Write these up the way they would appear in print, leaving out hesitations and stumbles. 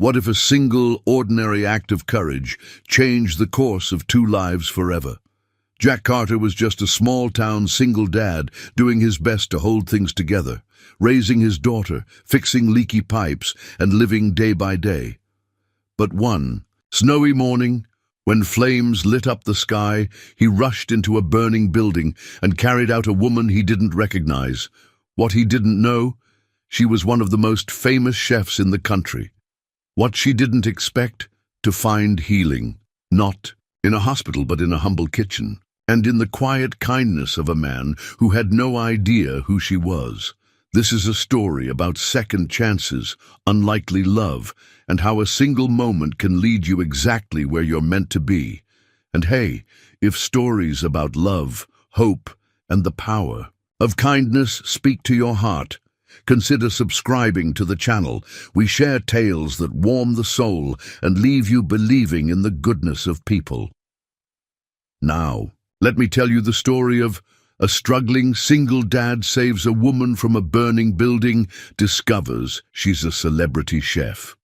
What if a single, ordinary act of courage changed the course of two lives forever? Jack Carter was just a small-town single dad doing his best to hold things together, raising his daughter, fixing leaky pipes, and living day by day. But one snowy morning, when flames lit up the sky, he rushed into a burning building and carried out a woman he didn't recognize. What he didn't know, she was one of the most famous chefs in the country. What she didn't expect, to find healing, not in a hospital but in a humble kitchen, and in the quiet kindness of a man who had no idea who she was. This is a story about second chances, unlikely love, and how a single moment can lead you exactly where you're meant to be. And hey, if stories about love, hope, and the power of kindness speak to your heart, consider subscribing to the channel. We share tales that warm the soul and leave you believing in the goodness of people. Now, let me tell you the story of a struggling single dad saves a woman from a burning building, discovers she's a celebrity chef.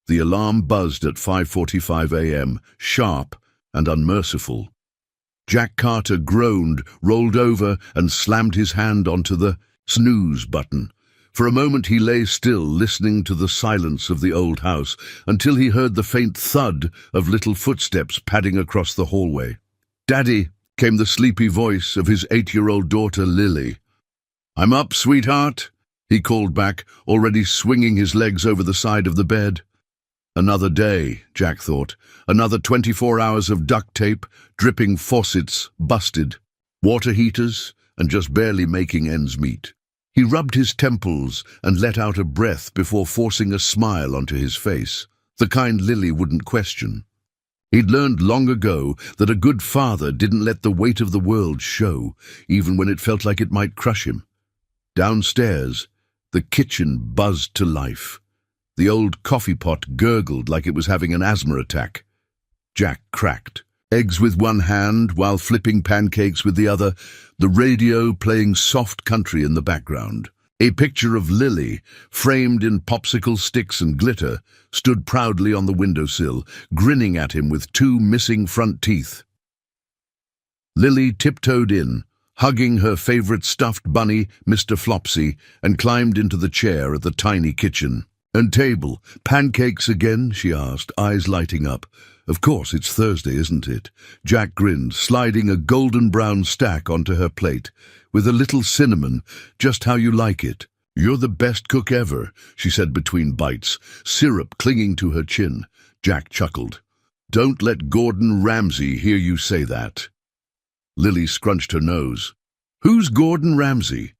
The alarm buzzed at 5:45 a.m., sharp and unmerciful. Jack Carter groaned, rolled over, and slammed his hand onto the snooze button. For a moment he lay still, listening to the silence of the old house, until he heard the faint thud of little footsteps padding across the hallway. "Daddy," came the sleepy voice of his 8-year-old daughter, Lily. "I'm up, sweetheart," he called back, already swinging his legs over the side of the bed. Another day, Jack thought. Another 24 hours of duct tape, dripping faucets, busted, water heaters, and just barely making ends meet. He rubbed his temples and let out a breath before forcing a smile onto his face, the kind Lily wouldn't question. He'd learned long ago that a good father didn't let the weight of the world show, even when it felt like it might crush him. Downstairs, the kitchen buzzed to life. The old coffee pot gurgled like it was having an asthma attack. Jack cracked eggs with one hand while flipping pancakes with the other, the radio playing soft country in the background. A picture of Lily, framed in popsicle sticks and glitter, stood proudly on the windowsill, grinning at him with 2 missing front teeth. Lily tiptoed in, hugging her favorite stuffed bunny, Mr. Flopsy, and climbed into the chair at the tiny kitchen. "And table, pancakes again?" she asked, eyes lighting up. "Of course, it's Thursday, isn't it?" Jack grinned, sliding a golden brown stack onto her plate. "With a little cinnamon, just how you like it." "You're the best cook ever," she said between bites, syrup clinging to her chin. Jack chuckled. "Don't let Gordon Ramsay hear you say that." Lily scrunched her nose. "Who's Gordon Ramsay?"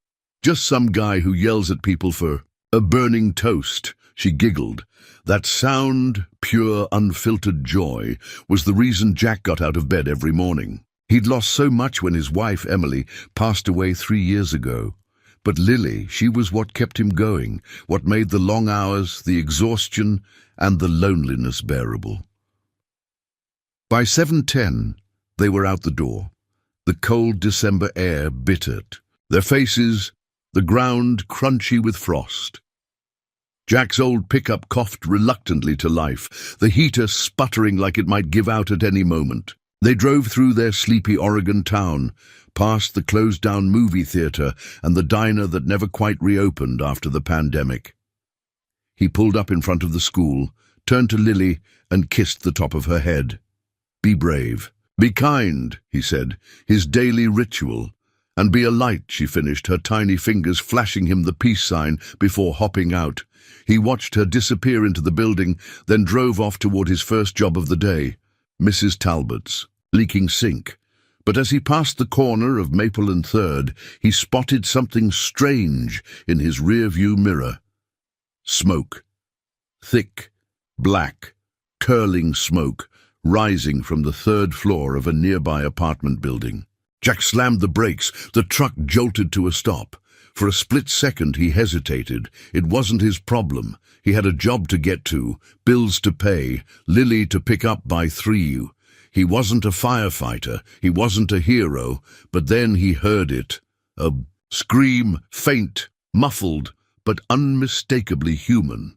"Just some guy who yells at people for a burning toast." She giggled. That sound, pure, unfiltered joy, was the reason Jack got out of bed every morning. He'd lost so much when his wife, Emily, passed away 3 years ago. But Lily, she was what kept him going, what made the long hours, the exhaustion, and the loneliness bearable. By 7:10, they were out the door. The cold December air bittered. Their faces, the ground crunchy with frost. Jack's old pickup coughed reluctantly to life, the heater sputtering like it might give out at any moment. They drove through their sleepy Oregon town, past the closed-down movie theater and the diner that never quite reopened after the pandemic. He pulled up in front of the school, turned to Lily, and kissed the top of her head. "Be brave. Be kind," he said, his daily ritual. "And be a light," she finished, her tiny fingers flashing him the peace sign before hopping out. He watched her disappear into the building, then drove off toward his first job of the day, Mrs. Talbot's leaking sink. But as he passed the corner of Maple and 3rd, he spotted something strange in his rear-view mirror. Smoke. Thick, black, curling smoke, rising from the 3rd floor of a nearby apartment building. Jack slammed the brakes. The truck jolted to a stop. For a split second he hesitated. It wasn't his problem. He had a job to get to, bills to pay, Lily to pick up by 3. He wasn't a firefighter, he wasn't a hero, but then he heard it. A scream, faint, muffled, but unmistakably human.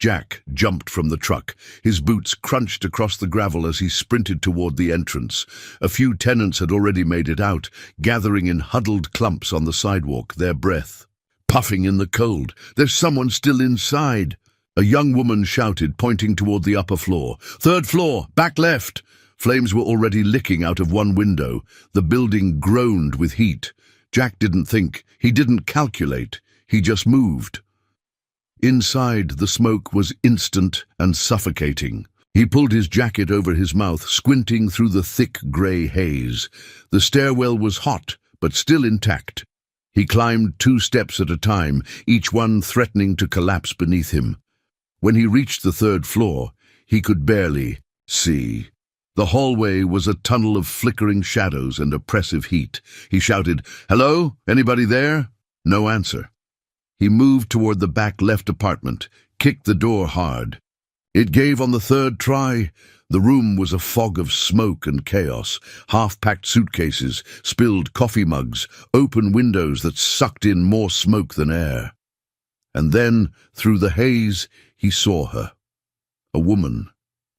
Jack jumped from the truck. His boots crunched across the gravel as he sprinted toward the entrance. A few tenants had already made it out, gathering in huddled clumps on the sidewalk, their breath puffing in the cold. "There's someone still inside!" A young woman shouted, pointing toward the upper floor. "Third floor, back left!" Flames were already licking out of one window. The building groaned with heat. Jack didn't think. He didn't calculate. He just moved. Inside, the smoke was instant and suffocating. He pulled his jacket over his mouth, squinting through the thick grey haze. The stairwell was hot, but still intact. He climbed 2 steps at a time, each one threatening to collapse beneath him. When he reached the 3rd floor, he could barely see. The hallway was a tunnel of flickering shadows and oppressive heat. He shouted, "Hello? Anybody there?" No answer. He moved toward the back left apartment, kicked the door hard. It gave on the 3rd try. The room was a fog of smoke and chaos, half-packed suitcases, spilled coffee mugs, open windows that sucked in more smoke than air. And then, through the haze, he saw her. A woman,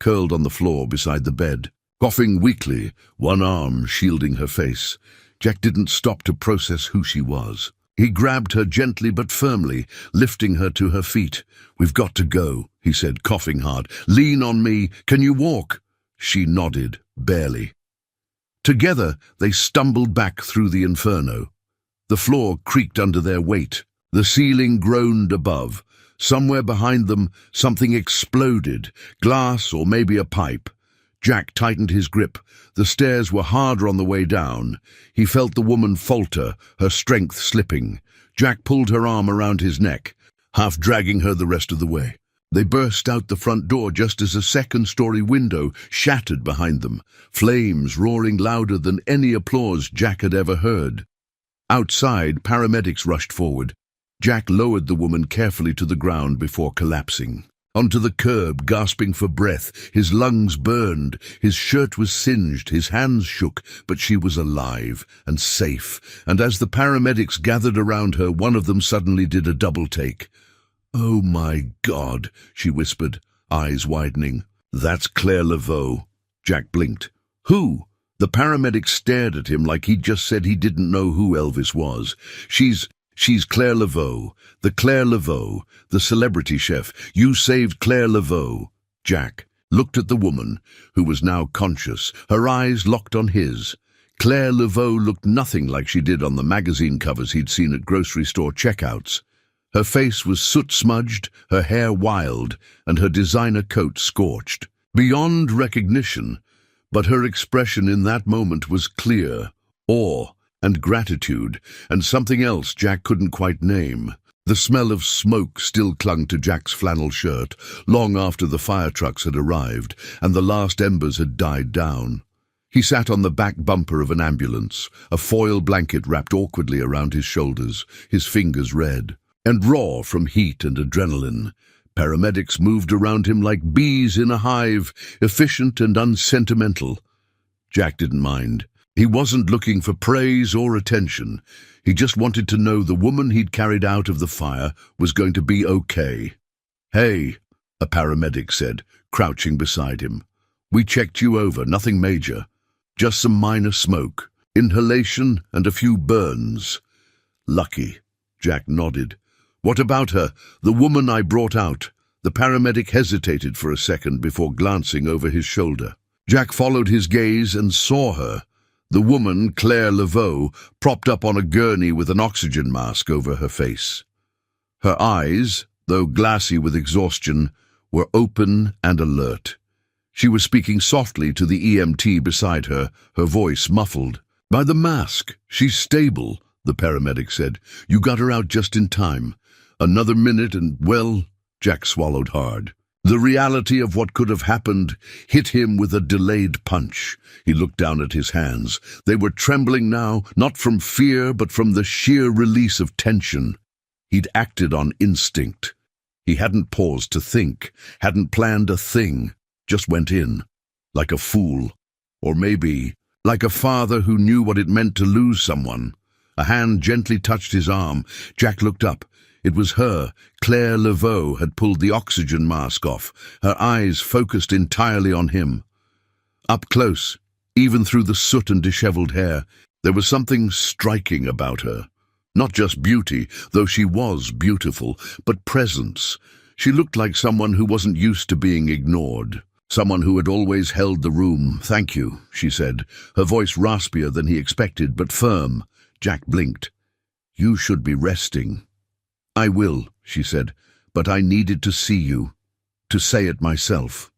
curled on the floor beside the bed, coughing weakly, one arm shielding her face. Jack didn't stop to process who she was. He grabbed her gently but firmly, lifting her to her feet. "We've got to go," he said, coughing hard. "Lean on me. Can you walk?" She nodded, barely. Together, they stumbled back through the inferno. The floor creaked under their weight. The ceiling groaned above. Somewhere behind them, something exploded, glass or maybe a pipe. Jack tightened his grip. The stairs were harder on the way down. He felt the woman falter, her strength slipping. Jack pulled her arm around his neck, half dragging her the rest of the way. They burst out the front door just as a 2nd-story window shattered behind them, flames roaring louder than any applause Jack had ever heard. Outside, paramedics rushed forward. Jack lowered the woman carefully to the ground before collapsing. Onto the curb, gasping for breath, his lungs burned, his shirt was singed, his hands shook, but she was alive and safe, and as the paramedics gathered around her, one of them suddenly did a double take. "Oh my God," she whispered, eyes widening. "That's Claire Laveau." Jack blinked. "Who?" The paramedic stared at him like he'd just said he didn't know who Elvis was. She's Claire Laveau, the celebrity chef. You saved Claire Laveau." Jack looked at the woman, who was now conscious, her eyes locked on his. Claire Laveau looked nothing like she did on the magazine covers he'd seen at grocery store checkouts. Her face was soot-smudged, her hair wild, and her designer coat scorched. Beyond recognition, but her expression in that moment was clear, awe and gratitude, and something else Jack couldn't quite name. The smell of smoke still clung to Jack's flannel shirt, long after the fire trucks had arrived, and the last embers had died down. He sat on the back bumper of an ambulance, a foil blanket wrapped awkwardly around his shoulders, his fingers red, and raw from heat and adrenaline. Paramedics moved around him like bees in a hive, efficient and unsentimental. Jack didn't mind. He wasn't looking for praise or attention. He just wanted to know the woman he'd carried out of the fire was going to be okay. "Hey," a paramedic said, crouching beside him. "We checked you over, nothing major. Just some minor smoke, inhalation and a few burns." "Lucky," Jack nodded. "What about her, the woman I brought out?" The paramedic hesitated for a second before glancing over his shoulder. Jack followed his gaze and saw her. The woman, Claire Laveau, propped up on a gurney with an oxygen mask over her face. Her eyes, though glassy with exhaustion, were open and alert. She was speaking softly to the EMT beside her, her voice muffled. "By the mask, she's stable," the paramedic said. "You got her out just in time. Another minute and, well," Jack swallowed hard. The reality of what could have happened hit him with a delayed punch. He looked down at his hands. They were trembling now, not from fear, but from the sheer release of tension. He'd acted on instinct. He hadn't paused to think, hadn't planned a thing, just went in, like a fool. Or maybe, like a father who knew what it meant to lose someone. A hand gently touched his arm. Jack looked up. It was her. Claire Laveau had pulled the oxygen mask off, her eyes focused entirely on him. Up close, even through the soot and disheveled hair, there was something striking about her. Not just beauty, though she was beautiful, but presence. She looked like someone who wasn't used to being ignored. Someone who had always held the room. "Thank you," she said, her voice raspier than he expected, but firm. Jack blinked. "You should be resting." "I will," she said, "but I needed to see you, to say it myself."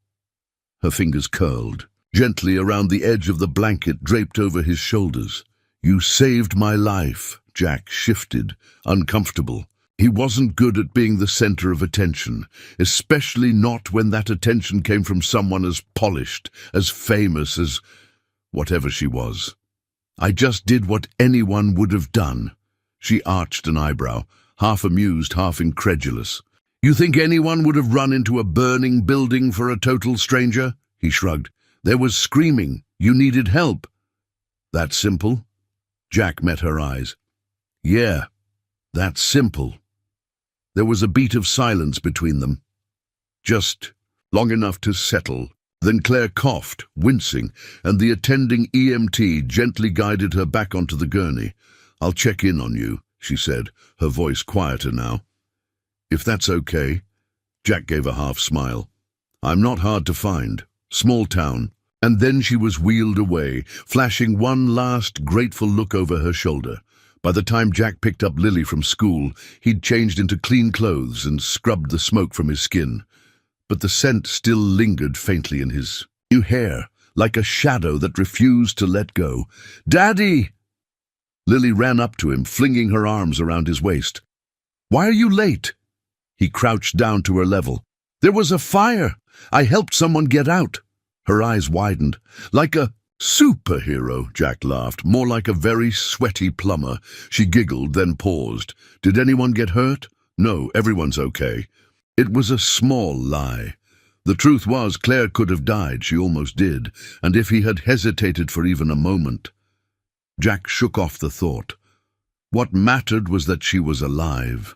Her fingers curled gently around the edge of the blanket draped over his shoulders. "You saved my life." Jack shifted, uncomfortable. He wasn't good at being the center of attention, especially not when that attention came from someone as polished, as famous as whatever she was. "I just did what anyone would have done." She arched an eyebrow, half amused, half incredulous. "You think anyone would have run into a burning building for a total stranger?" He shrugged. "There was screaming. You needed help." "That simple?" Jack met her eyes. "Yeah, that's simple." There was a beat of silence between them. Just long enough to settle. Then Claire coughed, wincing, and the attending EMT gently guided her back onto the gurney. "I'll check in on you," she said, her voice quieter now. "If that's okay." Jack gave a half smile. "I'm not hard to find. Small town." And then she was wheeled away, flashing one last grateful look over her shoulder. By the time Jack picked up Lily from school, he'd changed into clean clothes and scrubbed the smoke from his skin. But the scent still lingered faintly in his new hair, like a shadow that refused to let go. "Daddy!" Lily ran up to him, flinging her arms around his waist. "Why are you late?" He crouched down to her level. "There was a fire. I helped someone get out." Her eyes widened. "Like a superhero," Jack laughed, "more like a very sweaty plumber." She giggled, then paused. "Did anyone get hurt?" "No, everyone's okay." It was a small lie. The truth was, Claire could have died, she almost did, and if he had hesitated for even a moment. Jack shook off the thought. What mattered was that she was alive.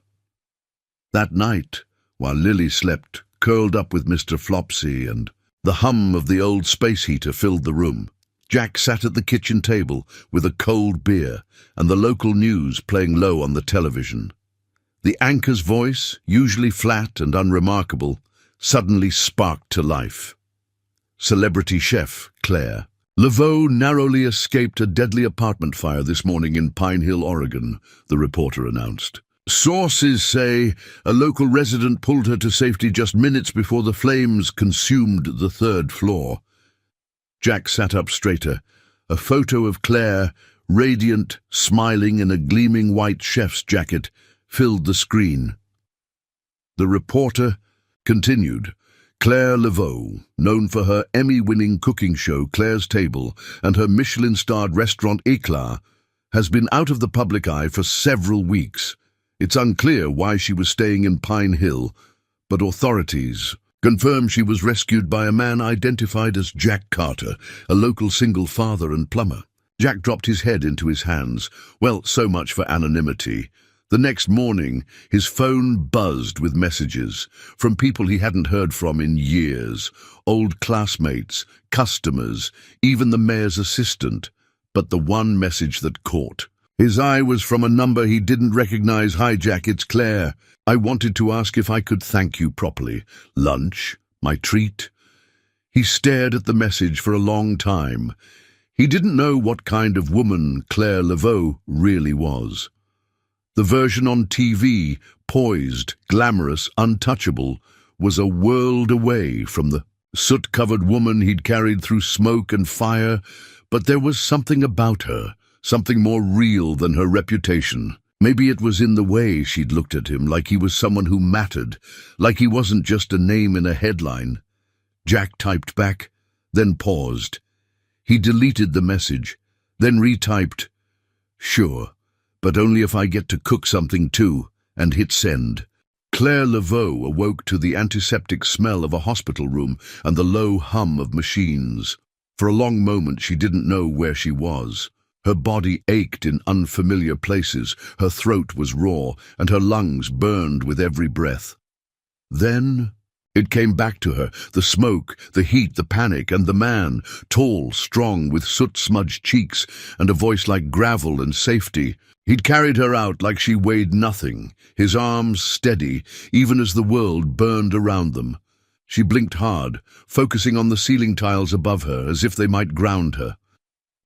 That night, while Lily slept, curled up with Mr. Flopsy, and the hum of the old space heater filled the room, Jack sat at the kitchen table with a cold beer and the local news playing low on the television. The anchor's voice, usually flat and unremarkable, suddenly sparked to life. Celebrity chef Claire Laveau narrowly escaped a deadly apartment fire this morning in Pine Hill, Oregon, the reporter announced. Sources say a local resident pulled her to safety just minutes before the flames consumed the third floor. Jack sat up straighter. A photo of Claire, radiant, smiling in a gleaming white chef's jacket, filled the screen. The reporter continued. Claire Laveau, known for her Emmy-winning cooking show Claire's Table and her Michelin-starred restaurant Eclat, has been out of the public eye for several weeks. It's unclear why she was staying in Pine Hill, but authorities confirm she was rescued by a man identified as Jack Carter, a local single father and plumber. Jack dropped his head into his hands. Well, so much for anonymity. The next morning, his phone buzzed with messages from people he hadn't heard from in years, old classmates, customers, even the mayor's assistant. But the one message that caught. His eye was from a number he didn't recognize. "Hi, Jack, it's Claire. I wanted to ask if I could thank you properly. Lunch? My treat?" He stared at the message for a long time. He didn't know what kind of woman Claire Laveau really was. The version on TV, poised, glamorous, untouchable, was a world away from the soot-covered woman he'd carried through smoke and fire, but there was something about her, something more real than her reputation. Maybe it was in the way she'd looked at him, like he was someone who mattered, like he wasn't just a name in a headline. Jack typed back, then paused. He deleted the message, then retyped, "Sure, but only if I get to cook something too," and hit send. Claire Laveau awoke to the antiseptic smell of a hospital room and the low hum of machines. For a long moment she didn't know where she was. Her body ached in unfamiliar places, her throat was raw, and her lungs burned with every breath. Then it came back to her, the smoke, the heat, the panic, and the man, tall, strong, with soot-smudged cheeks and a voice like gravel and safety. He'd carried her out like she weighed nothing, his arms steady, even as the world burned around them. She blinked hard, focusing on the ceiling tiles above her as if they might ground her.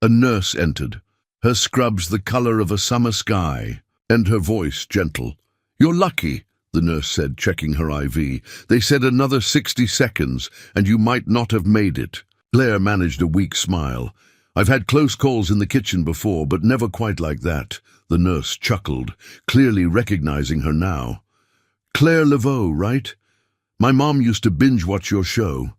A nurse entered, her scrubs the color of a summer sky, and her voice gentle. "You're lucky," the nurse said, checking her IV. "They said another 60 seconds, and you might not have made it." Claire managed a weak smile. "I've had close calls in the kitchen before, but never quite like that." The nurse chuckled, clearly recognizing her now. "Claire Laveau, right? My mom used to binge-watch your show.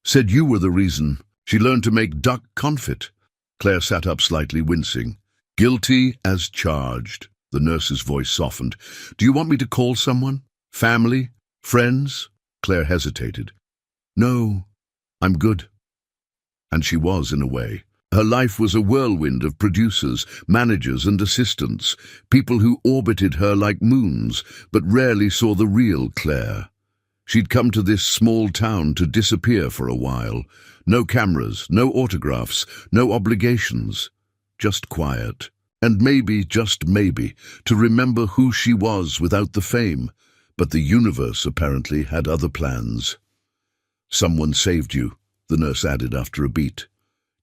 Said you were the reason. She learned to make duck confit." Claire sat up slightly, wincing. "Guilty as charged." The nurse's voice softened. "Do you want me to call someone? Family? Friends?" Claire hesitated. "No, I'm good." And she was, in a way. Her life was a whirlwind of producers, managers and assistants, people who orbited her like moons, but rarely saw the real Claire. She'd come to this small town to disappear for a while. No cameras, no autographs, no obligations. Just quiet. And maybe, just maybe, to remember who she was without the fame. But the universe apparently had other plans. "Someone saved you," the nurse added after a beat.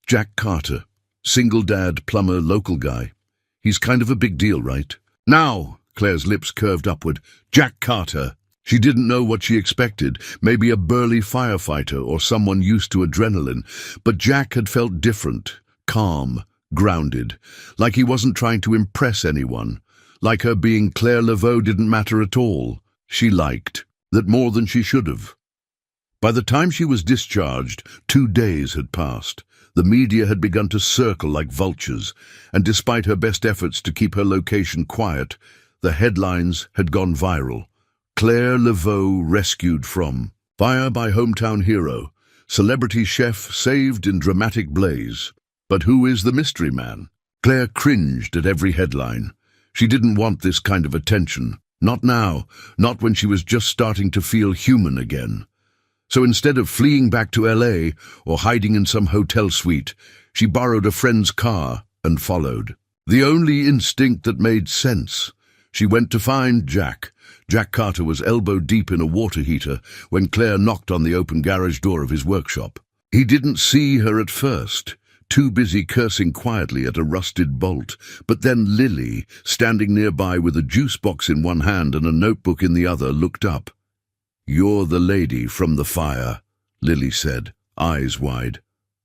"Jack Carter. Single dad, plumber, local guy. He's kind of a big deal, right?" "Now!" Claire's lips curved upward. "Jack Carter." She didn't know what she expected, maybe a burly firefighter or someone used to adrenaline, but Jack had felt different, calm, grounded, like he wasn't trying to impress anyone, like her being Claire Laveau didn't matter at all. She liked that more than she should have. By the time she was discharged, 2 days had passed. The media had begun to circle like vultures, and despite her best efforts to keep her location quiet, the headlines had gone viral. Claire Laveau rescued from fire by hometown hero, celebrity chef saved in dramatic blaze. But who is the mystery man? Claire cringed at every headline. She didn't want this kind of attention. Not now, not when she was just starting to feel human again. So instead of fleeing back to LA or hiding in some hotel suite, she borrowed a friend's car and followed. The only instinct that made sense. She went to find Jack. Jack Carter was elbow-deep in a water heater when Claire knocked on the open garage door of his workshop. He didn't see her at first, too busy cursing quietly at a rusted bolt. But then Lily, standing nearby with a juice box in one hand and a notebook in the other, looked up. "You're the lady from the fire," Lily said, eyes wide.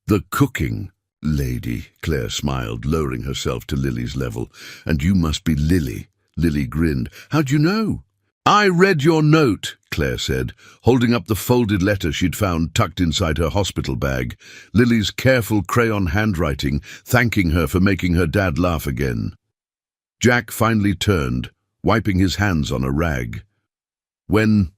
"The cooking lady," Claire smiled, lowering herself to Lily's level. "And you must be Lily." Lily grinned. "How'd you know?" "I read your note," Claire said, holding up the folded letter she'd found tucked inside her hospital bag. Lily's careful crayon handwriting, thanking her for making her dad laugh again. Jack finally turned, wiping his hands on a rag. When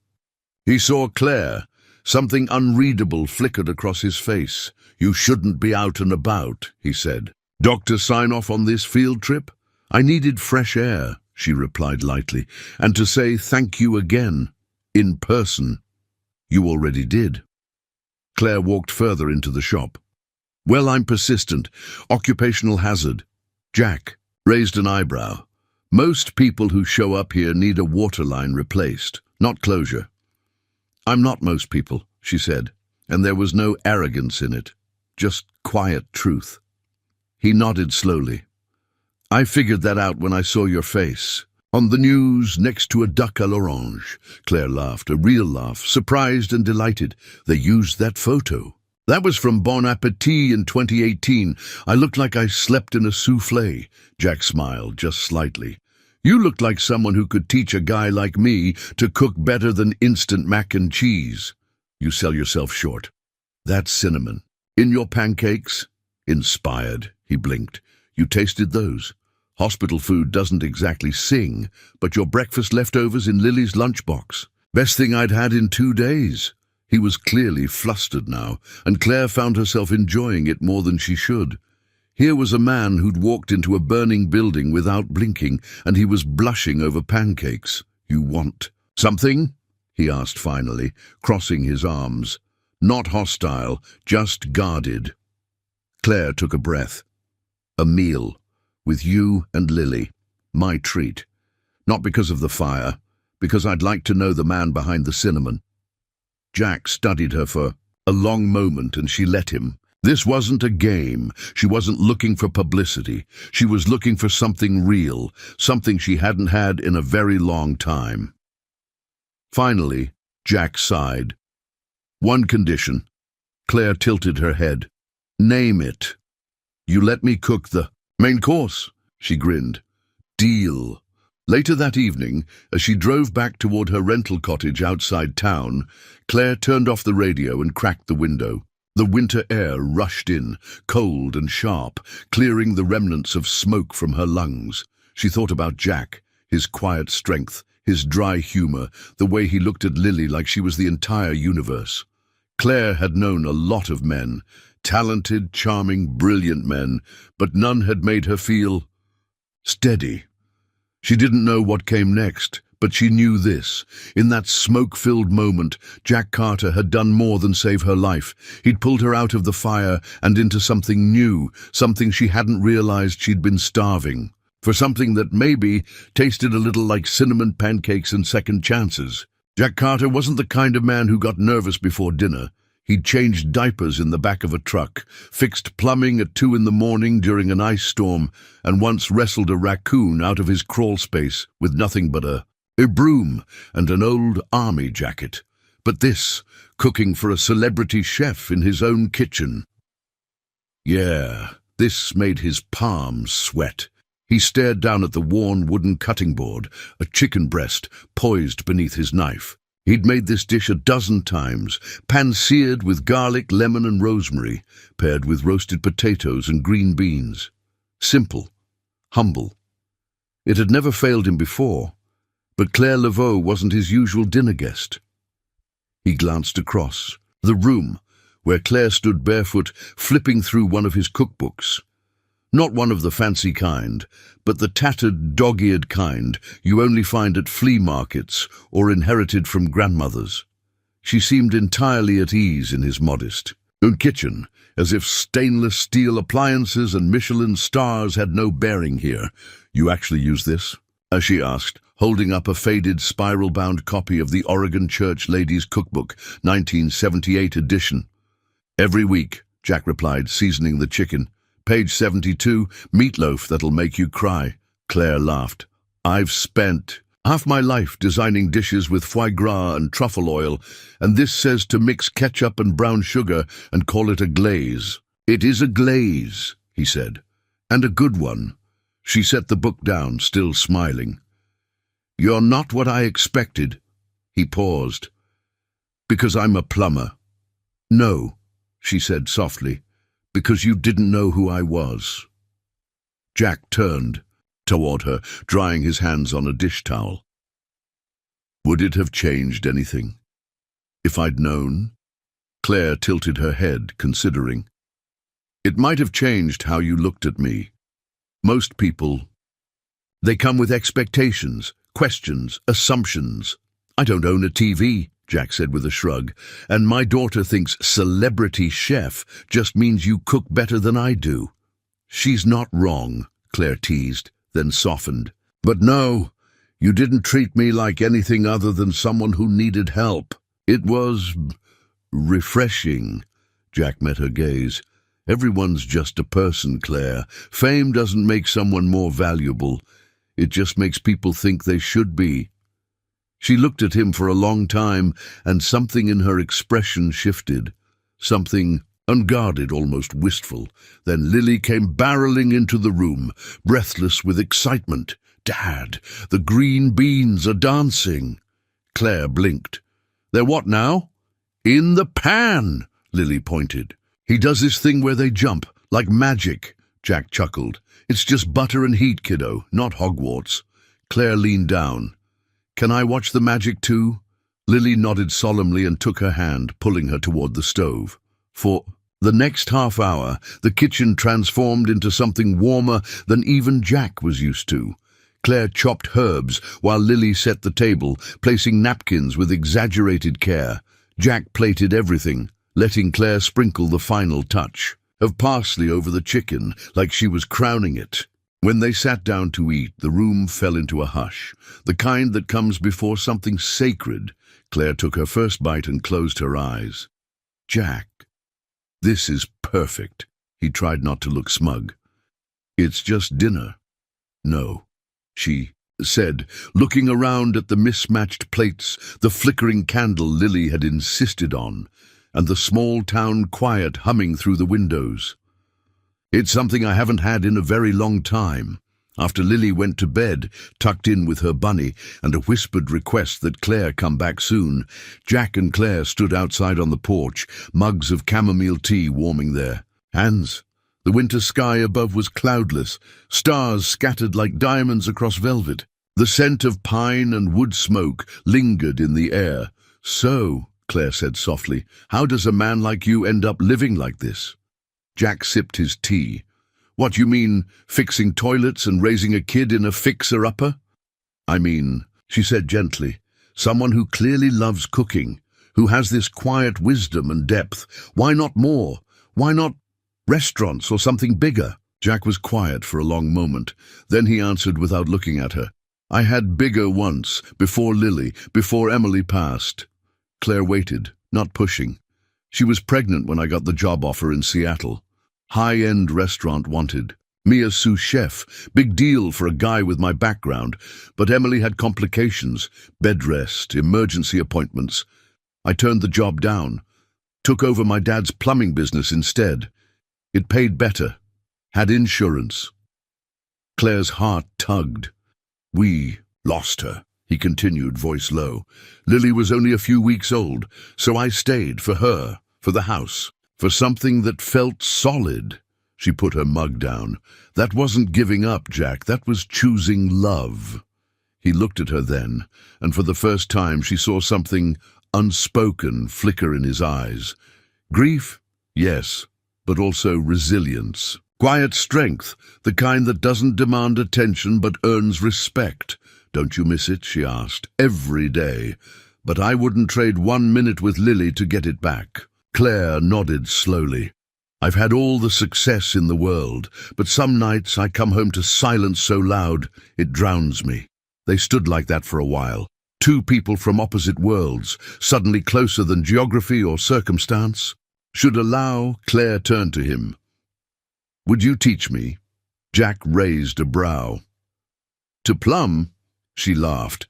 he saw Claire, something unreadable flickered across his face. "You shouldn't be out and about," he said. "Doctor sign off on this field trip?" "I needed fresh air," she replied lightly, "and to say thank you again, in person." "You already did." Claire walked further into the shop. "Well, I'm persistent. Occupational hazard." Jack raised an eyebrow. "Most people who show up here need a water line replaced, not closure." "I'm not most people," she said, and there was no arrogance in it, just quiet truth. He nodded slowly. "I figured that out when I saw your face. On the news, next to a duck à l'orange." Claire laughed, a real laugh, surprised and delighted. "They used that photo." "That was from Bon Appetit in 2018. I looked like I slept in a soufflé." Jack smiled, just slightly. "You looked like someone who could teach a guy like me to cook better than instant mac and cheese." "You sell yourself short." "That's cinnamon. In your pancakes?" "Inspired," he blinked. "You tasted those? Hospital food doesn't exactly sing, but your breakfast leftovers in Lily's lunchbox. Best thing I'd had in 2 days." He was clearly flustered now, and Claire found herself enjoying it more than she should. Here was a man who'd walked into a burning building without blinking, and he was blushing over pancakes. "You want something?" he asked finally, crossing his arms. Not hostile, just guarded. Claire took a breath. "A meal, with you and Lily. My treat. Not because of the fire, because I'd like to know the man behind the cinnamon." Jack studied her for a long moment, and she let him. This wasn't a game. She wasn't looking for publicity. She was looking for something real, something she hadn't had in a very long time. Finally, Jack sighed. "One condition." Claire tilted her head. "Name it." "You let me cook the main course," she grinned. "Deal." Later that evening, as she drove back toward her rental cottage outside town, Claire turned off the radio and cracked the window. The winter air rushed in, cold and sharp, clearing the remnants of smoke from her lungs. She thought about Jack, his quiet strength, his dry humor, the way he looked at Lily like she was the entire universe. Claire had known a lot of men, talented, charming, brilliant men, but none had made her feel steady. She didn't know what came next, but she knew this. In that smoke-filled moment, Jack Carter had done more than save her life. He'd pulled her out of the fire and into something new, something she hadn't realized she'd been starving for, something that maybe tasted a little like cinnamon pancakes and second chances. Jack Carter wasn't the kind of man who got nervous before dinner. He'd changed diapers in the back of a truck, fixed plumbing at 2 a.m. during an ice storm, and once wrestled a raccoon out of his crawl space with nothing but a broom and an old army jacket. But this, cooking for a celebrity chef in his own kitchen. Yeah, this made his palms sweat. He stared down at the worn wooden cutting board, a chicken breast poised beneath his knife. He'd made this dish a dozen times, pan-seared with garlic, lemon, and rosemary, paired with roasted potatoes and green beans. Simple, humble. It had never failed him before, but Claire Laveau wasn't his usual dinner guest. He glanced across the room, where Claire stood barefoot, flipping through one of his cookbooks. Not one of the fancy kind, but the tattered, dog-eared kind you only find at flea markets or inherited from grandmothers. She seemed entirely at ease in his modest kitchen, as if stainless steel appliances and Michelin stars had no bearing here. "You actually use this?" she asked, holding up a faded, spiral-bound copy of the Oregon Church Ladies' Cookbook, 1978 edition. "Every week," Jack replied, seasoning the chicken. "Page 72, meatloaf that'll make you cry." Claire laughed. "I've spent half my life designing dishes with foie gras and truffle oil, and this says to mix ketchup and brown sugar and call it a glaze." "It is a glaze," he said, "and a good one." She set the book down, still smiling. "You're not what I expected." He paused. "Because I'm a plumber." "No," she said softly. "Because you didn't know who I was." Jack turned toward her, drying his hands on a dish towel. "Would it have changed anything if I'd known?" Claire tilted her head, considering. "It might have changed how you looked at me. Most people, they come with expectations, questions, assumptions. I don't own a TV," Jack said with a shrug, "and my daughter thinks celebrity chef just means you cook better than I do." "She's not wrong," Claire teased, then softened. "But no, you didn't treat me like anything other than someone who needed help." "It was refreshing." Jack met her gaze. "Everyone's just a person, Claire. Fame doesn't make someone more valuable. It just makes people think they should be." She looked at him for a long time, and something in her expression shifted. Something unguarded, almost wistful. Then Lily came barreling into the room, breathless with excitement. "Dad, the green beans are dancing." Claire blinked. "They're what now?" "In the pan," Lily pointed. "He does this thing where they jump, like magic," Jack chuckled. "It's just butter and heat, kiddo, not Hogwarts." Claire leaned down. "Can I watch the magic too?" Lily nodded solemnly and took her hand, pulling her toward the stove. "For The next half hour, the kitchen transformed into something warmer than even Jack was used to. Claire chopped herbs while Lily set the table, placing napkins with exaggerated care. Jack plated everything, letting Claire sprinkle the final touch of parsley over the chicken, like she was crowning it. When they sat down to eat, the room fell into a hush, the kind that comes before something sacred. Claire took her first bite and closed her eyes. "Jack, this is perfect." He tried not to look smug. "It's just dinner." "No," she said, looking around at the mismatched plates, the flickering candle Lily had insisted on, and the small town quiet humming through the windows. "It's something I haven't had in a very long time." After Lily went to bed, tucked in with her bunny, and a whispered request that Claire come back soon, Jack and Claire stood outside on the porch, mugs of chamomile tea warming their hands. The winter sky above was cloudless, stars scattered like diamonds across velvet. The scent of pine and wood smoke lingered in the air. "So," Claire said softly, "how does a man like you end up living like this?" Jack sipped his tea. "What, you mean fixing toilets and raising a kid in a fixer-upper?" "I mean," she said gently, "someone who clearly loves cooking, who has this quiet wisdom and depth. Why not more? Why not restaurants or something bigger?" Jack was quiet for a long moment. Then he answered without looking at her. "I had bigger once, before Lily, before Emily passed." Claire waited, not pushing. "She was pregnant when I got the job offer in Seattle. High-end restaurant wanted. Me a sous chef, big deal for a guy with my background. But Emily had complications, bed rest, emergency appointments. I turned the job down. Took over my dad's plumbing business instead. It paid better. Had insurance." Claire's heart tugged. "We lost her," he continued, voice low. "Lily was only a few weeks old, so I stayed for her, for the house, for something that felt solid." She put her mug down. "That wasn't giving up, Jack. That was choosing love." He looked at her then, and for the first time she saw something unspoken flicker in his eyes. Grief? Yes, but also resilience. Quiet strength, the kind that doesn't demand attention but earns respect. "Don't you miss it?" she asked. "Every day. But I wouldn't trade 1 minute with Lily to get it back." Claire nodded slowly. "I've had all the success in the world, but some nights I come home to silence so loud it drowns me." They stood like that for a while. Two people from opposite worlds, suddenly closer than geography or circumstance. "Should allow," Claire turned to him. "Would you teach me?" Jack raised a brow. "To plumb?" She laughed.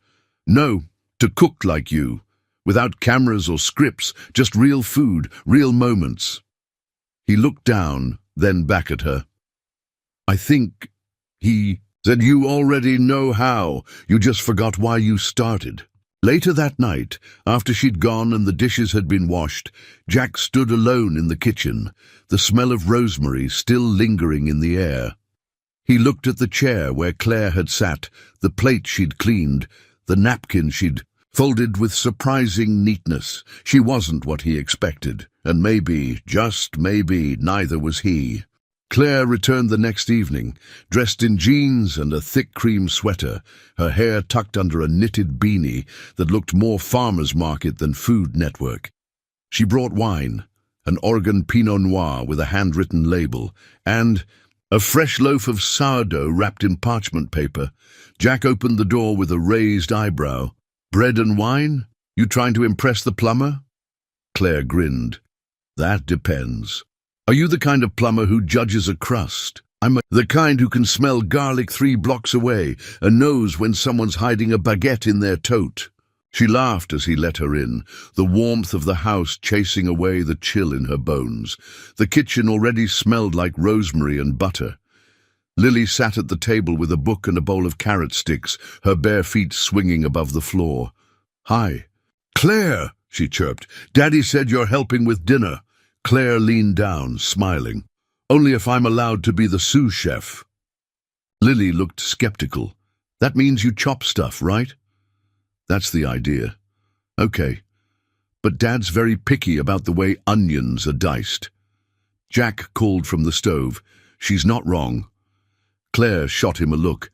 "No, to cook like you. Without cameras or scripts, just real food, real moments." He looked down, then back at her. "I think," he said, "you already know how. You just forgot why you started." Later that night, after she'd gone and the dishes had been washed, Jack stood alone in the kitchen, the smell of rosemary still lingering in the air. He looked at the chair where Claire had sat, the plate she'd cleaned, the napkin she'd folded with surprising neatness. She wasn't what he expected, and maybe, just maybe, neither was he. Claire returned the next evening, dressed in jeans and a thick cream sweater, her hair tucked under a knitted beanie that looked more farmer's market than Food Network. She brought wine, an Oregon Pinot Noir with a handwritten label, and a fresh loaf of sourdough wrapped in parchment paper. Jack opened the door with a raised eyebrow. "Bread and wine? You trying to impress the plumber?" Claire grinned. "That depends. Are you the kind of plumber who judges a crust? I'm the kind who can smell garlic 3 blocks away and knows when someone's hiding a baguette in their tote." She laughed as he let her in, the warmth of the house chasing away the chill in her bones. The kitchen already smelled like rosemary and butter. Lily sat at the table with a book and a bowl of carrot sticks, her bare feet swinging above the floor. "Hi." "Claire," she chirped, "Daddy said you're helping with dinner." Claire leaned down, smiling. "Only if I'm allowed to be the sous chef." Lily looked skeptical. "That means you chop stuff, right?" "That's the idea." "Okay. But Dad's very picky about the way onions are diced." Jack called from the stove. "She's not wrong." Claire shot him a look.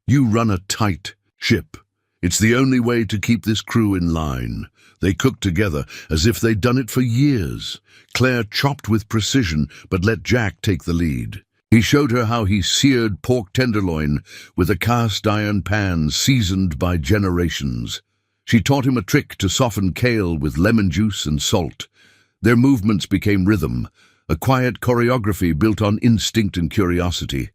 "You run a tight ship. It's the only way to keep this crew in line." They cooked together as if they'd done it for years. Claire chopped with precision, but let Jack take the lead. He showed her how he seared pork tenderloin with a cast-iron pan seasoned by generations. She taught him a trick to soften kale with lemon juice and salt. Their movements became rhythm, a quiet choreography built on instinct and curiosity.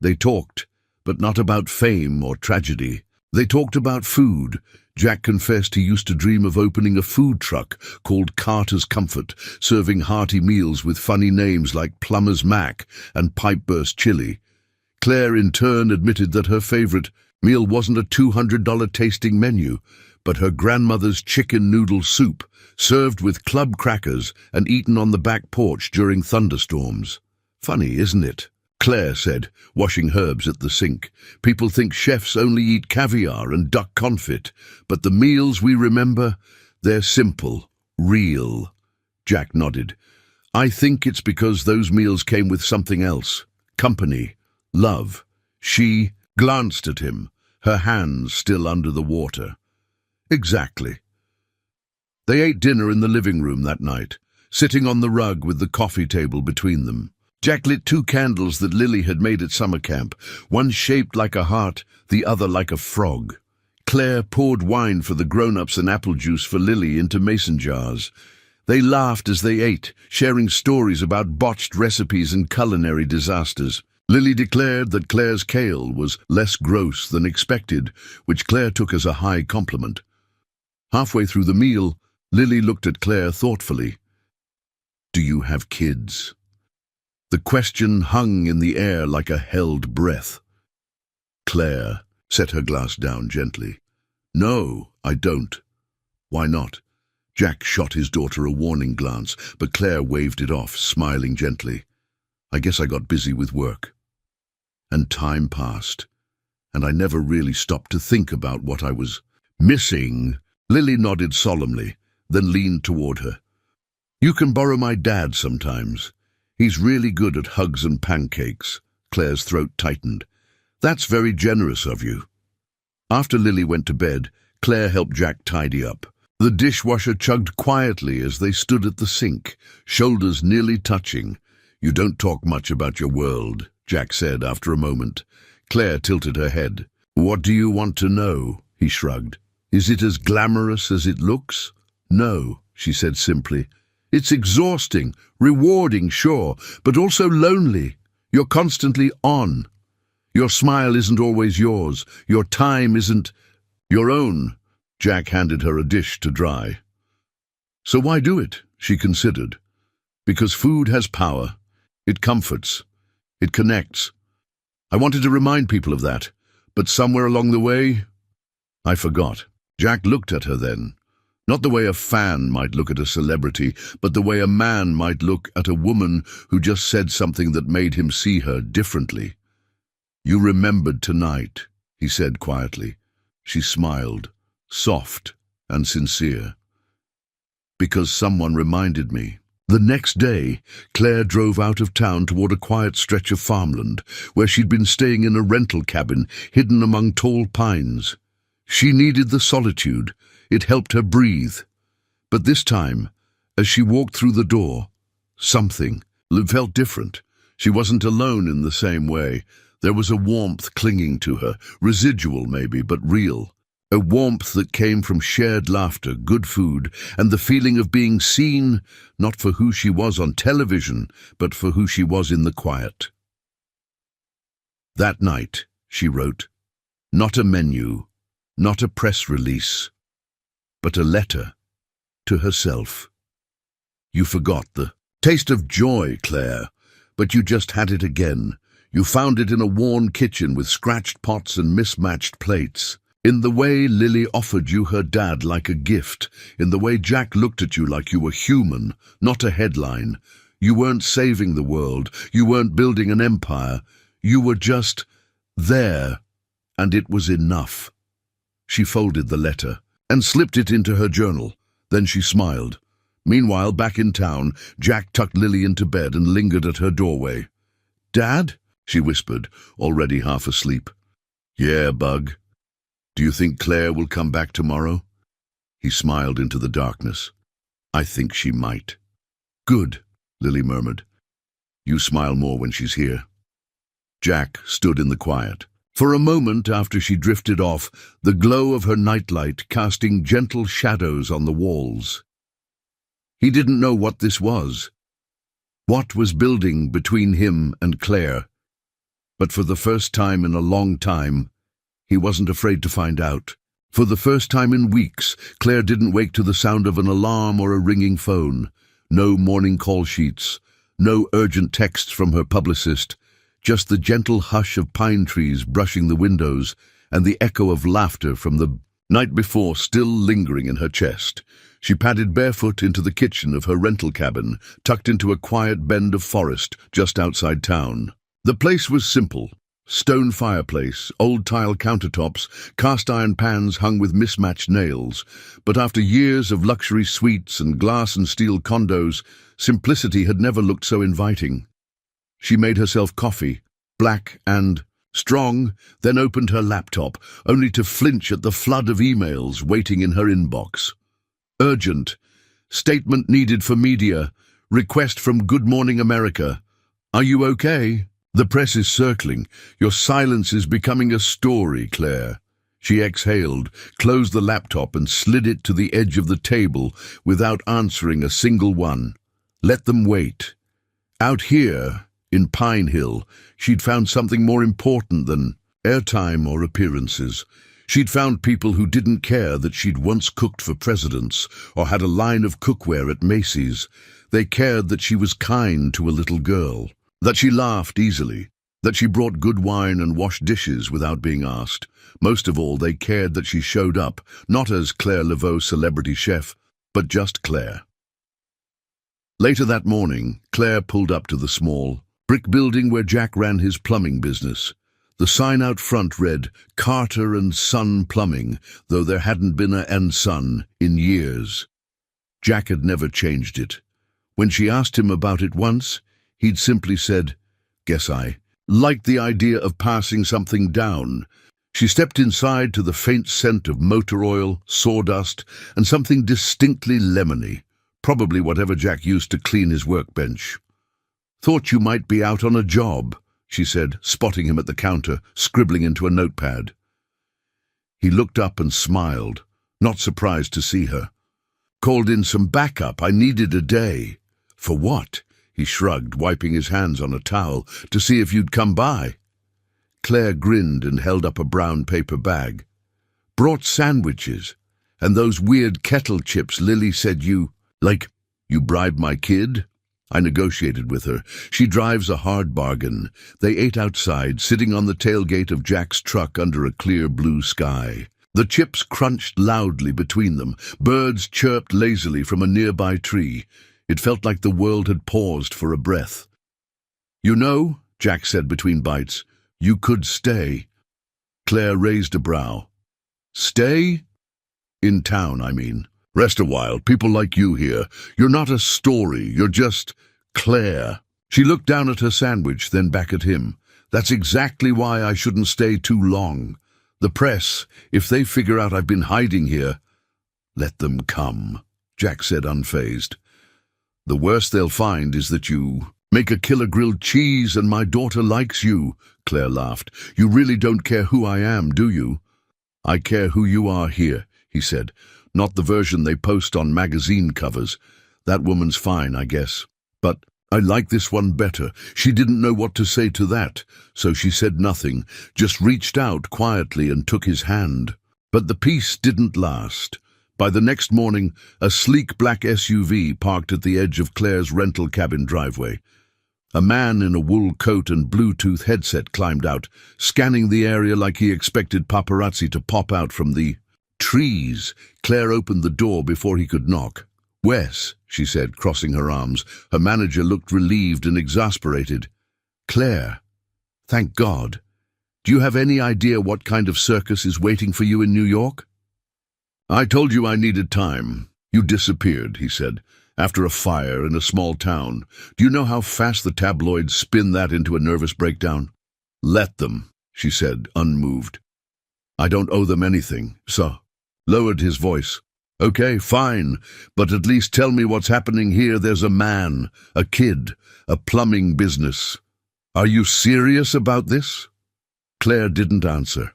They talked, but not about fame or tragedy. They talked about food. Jack confessed he used to dream of opening a food truck called Carter's Comfort, serving hearty meals with funny names like Plumber's Mac and Pipeburst Chili. Claire in turn admitted that her favorite meal wasn't a $200 tasting menu, but her grandmother's chicken noodle soup, served with club crackers and eaten on the back porch during thunderstorms. "Funny, isn't it?" Claire said, washing herbs at the sink. "People think chefs only eat caviar and duck confit, but the meals we remember, they're simple, real." Jack nodded. "I think it's because those meals came with something else. Company, love." She glanced at him, her hands still under the water. "Exactly." They ate dinner in the living room that night, sitting on the rug with the coffee table between them. Jack lit 2 candles that Lily had made at summer camp, one shaped like a heart, the other like a frog. Claire poured wine for the grown-ups and apple juice for Lily into mason jars. They laughed as they ate, sharing stories about botched recipes and culinary disasters. Lily declared that Claire's kale was less gross than expected, which Claire took as a high compliment. Halfway through the meal, Lily looked at Claire thoughtfully. "Do you have kids?" The question hung in the air like a held breath. Claire set her glass down gently. "No, I don't." "Why not?" Jack shot his daughter a warning glance, but Claire waved it off, smiling gently. "I guess I got busy with work." And time passed, and I never really stopped to think about what I was missing. Lily nodded solemnly, then leaned toward her. "You can borrow my dad sometimes. He's really good at hugs and pancakes." Claire's throat tightened. "That's very generous of you." After Lily went to bed, Claire helped Jack tidy up. The dishwasher chugged quietly as they stood at the sink, shoulders nearly touching. "You don't talk much about your world," Jack said after a moment. Claire tilted her head. "What do you want to know?" he shrugged. "Is it as glamorous as it looks?" "No," she said simply. "It's exhausting, rewarding, sure, but also lonely. You're constantly on. Your smile isn't always yours. Your time isn't your own." Jack handed her a dish to dry. "So why do it?" she considered. "Because food has power. It comforts. It connects. I wanted to remind people of that, but somewhere along the way, I forgot." Jack looked at her then. Not the way a fan might look at a celebrity, but the way a man might look at a woman who just said something that made him see her differently. "You remembered tonight," he said quietly. She smiled, soft and sincere. "Because someone reminded me." The next day, Claire drove out of town toward a quiet stretch of farmland, where she'd been staying in a rental cabin hidden among tall pines. She needed the solitude. It helped her breathe. But this time, as she walked through the door, something felt different. She wasn't alone in the same way. There was a warmth clinging to her, residual maybe, but real. A warmth that came from shared laughter, good food, and the feeling of being seen, not for who she was on television, but for who she was in the quiet. That night, she wrote, not a menu, not a press release, but a letter to herself. "You forgot the taste of joy, Claire, but you just had it again. You found it in a worn kitchen with scratched pots and mismatched plates. In the way Lily offered you her dad like a gift, in the way Jack looked at you like you were human, not a headline. You weren't saving the world, you weren't building an empire. You were just there, and it was enough." She folded the letter and slipped it into her journal. Then she smiled. Meanwhile, back in town, Jack tucked Lily into bed and lingered at her doorway. "Dad?" she whispered, already half asleep. "Yeah, bug. Do you think Claire will come back tomorrow?" He smiled into the darkness. "I think she might." "Good," Lily murmured. "You smile more when she's here." Jack stood in the quiet. For a moment after she drifted off, the glow of her nightlight casting gentle shadows on the walls. He didn't know what this was. What was building between him and Claire? But for the first time in a long time, he wasn't afraid to find out. For the first time in weeks, Claire didn't wake to the sound of an alarm or a ringing phone. No morning call sheets, no urgent texts from her publicist, just the gentle hush of pine trees brushing the windows and the echo of laughter from the night before still lingering in her chest. She padded barefoot into the kitchen of her rental cabin, tucked into a quiet bend of forest just outside town. The place was simple. Stone fireplace, old tile countertops, cast-iron pans hung with mismatched nails. But after years of luxury suites and glass and steel condos, simplicity had never looked so inviting. She made herself coffee, black and strong, then opened her laptop, only to flinch at the flood of emails waiting in her inbox. Urgent. Statement needed for media. Request from Good Morning America. Are you okay? The press is circling. Your silence is becoming a story, Claire. She exhaled, closed the laptop and slid it to the edge of the table without answering a single one. Let them wait. Out here, in Pine Hill, she'd found something more important than airtime or appearances. She'd found people who didn't care that she'd once cooked for presidents or had a line of cookware at Macy's. They cared that she was kind to a little girl, that she laughed easily, that she brought good wine and washed dishes without being asked. Most of all, they cared that she showed up, not as Claire Laveau, celebrity chef, but just Claire. Later that morning, Claire pulled up to the small brick building where Jack ran his plumbing business. The sign out front read, Carter and Son Plumbing, though there hadn't been a and Son in years. Jack had never changed it. When she asked him about it once, he'd simply said, "Guess I liked the idea of passing something down." She stepped inside to the faint scent of motor oil, sawdust, and something distinctly lemony, probably whatever Jack used to clean his workbench. "Thought you might be out on a job," she said, spotting him at the counter, scribbling into a notepad. He looked up and smiled, not surprised to see her. "Called in some backup. I needed a day." "For what?" He shrugged, wiping his hands on a towel, "to see if you'd come by." Claire grinned and held up a brown paper bag. "Brought sandwiches. And those weird kettle chips Lily said you bribed my kid?" I negotiated with her. She drives a hard bargain. They ate outside, sitting on the tailgate of Jack's truck under a clear blue sky. The chips crunched loudly between them. Birds chirped lazily from a nearby tree. It felt like the world had paused for a breath. "You know," Jack said between bites, "you could stay." Claire raised a brow. "Stay? In town, I mean. Rest a while, people like you here. You're not a story, you're just Claire." She looked down at her sandwich, then back at him. "That's exactly why I shouldn't stay too long. The press, if they figure out I've been hiding here—" "Let them come," Jack said unfazed. "The worst they'll find is that you make a killer grilled cheese and my daughter likes you," Claire laughed. "You really don't care who I am, do you?" "I care who you are here," he said. "Not the version they post on magazine covers. That woman's fine, I guess. But I like this one better." She didn't know what to say to that, so she said nothing, just reached out quietly and took his hand. But the peace didn't last. By the next morning, a sleek black SUV parked at the edge of Claire's rental cabin driveway. A man in a wool coat and Bluetooth headset climbed out, scanning the area like he expected paparazzi to pop out from the trees. Claire opened the door before he could knock. "Wes," she said, crossing her arms. Her manager looked relieved and exasperated. "Claire, thank God. Do you have any idea what kind of circus is waiting for you in New York?" "I told you I needed time. You disappeared," he said. After a fire in a small town, do you know how fast the tabloids spin that into a nervous breakdown? Let them, she said, unmoved. I don't owe them anything, so. Lowered his voice. Okay, fine, but at least tell me what's happening here. There's a man, a kid, a plumbing business. Are you serious about this? Claire didn't answer.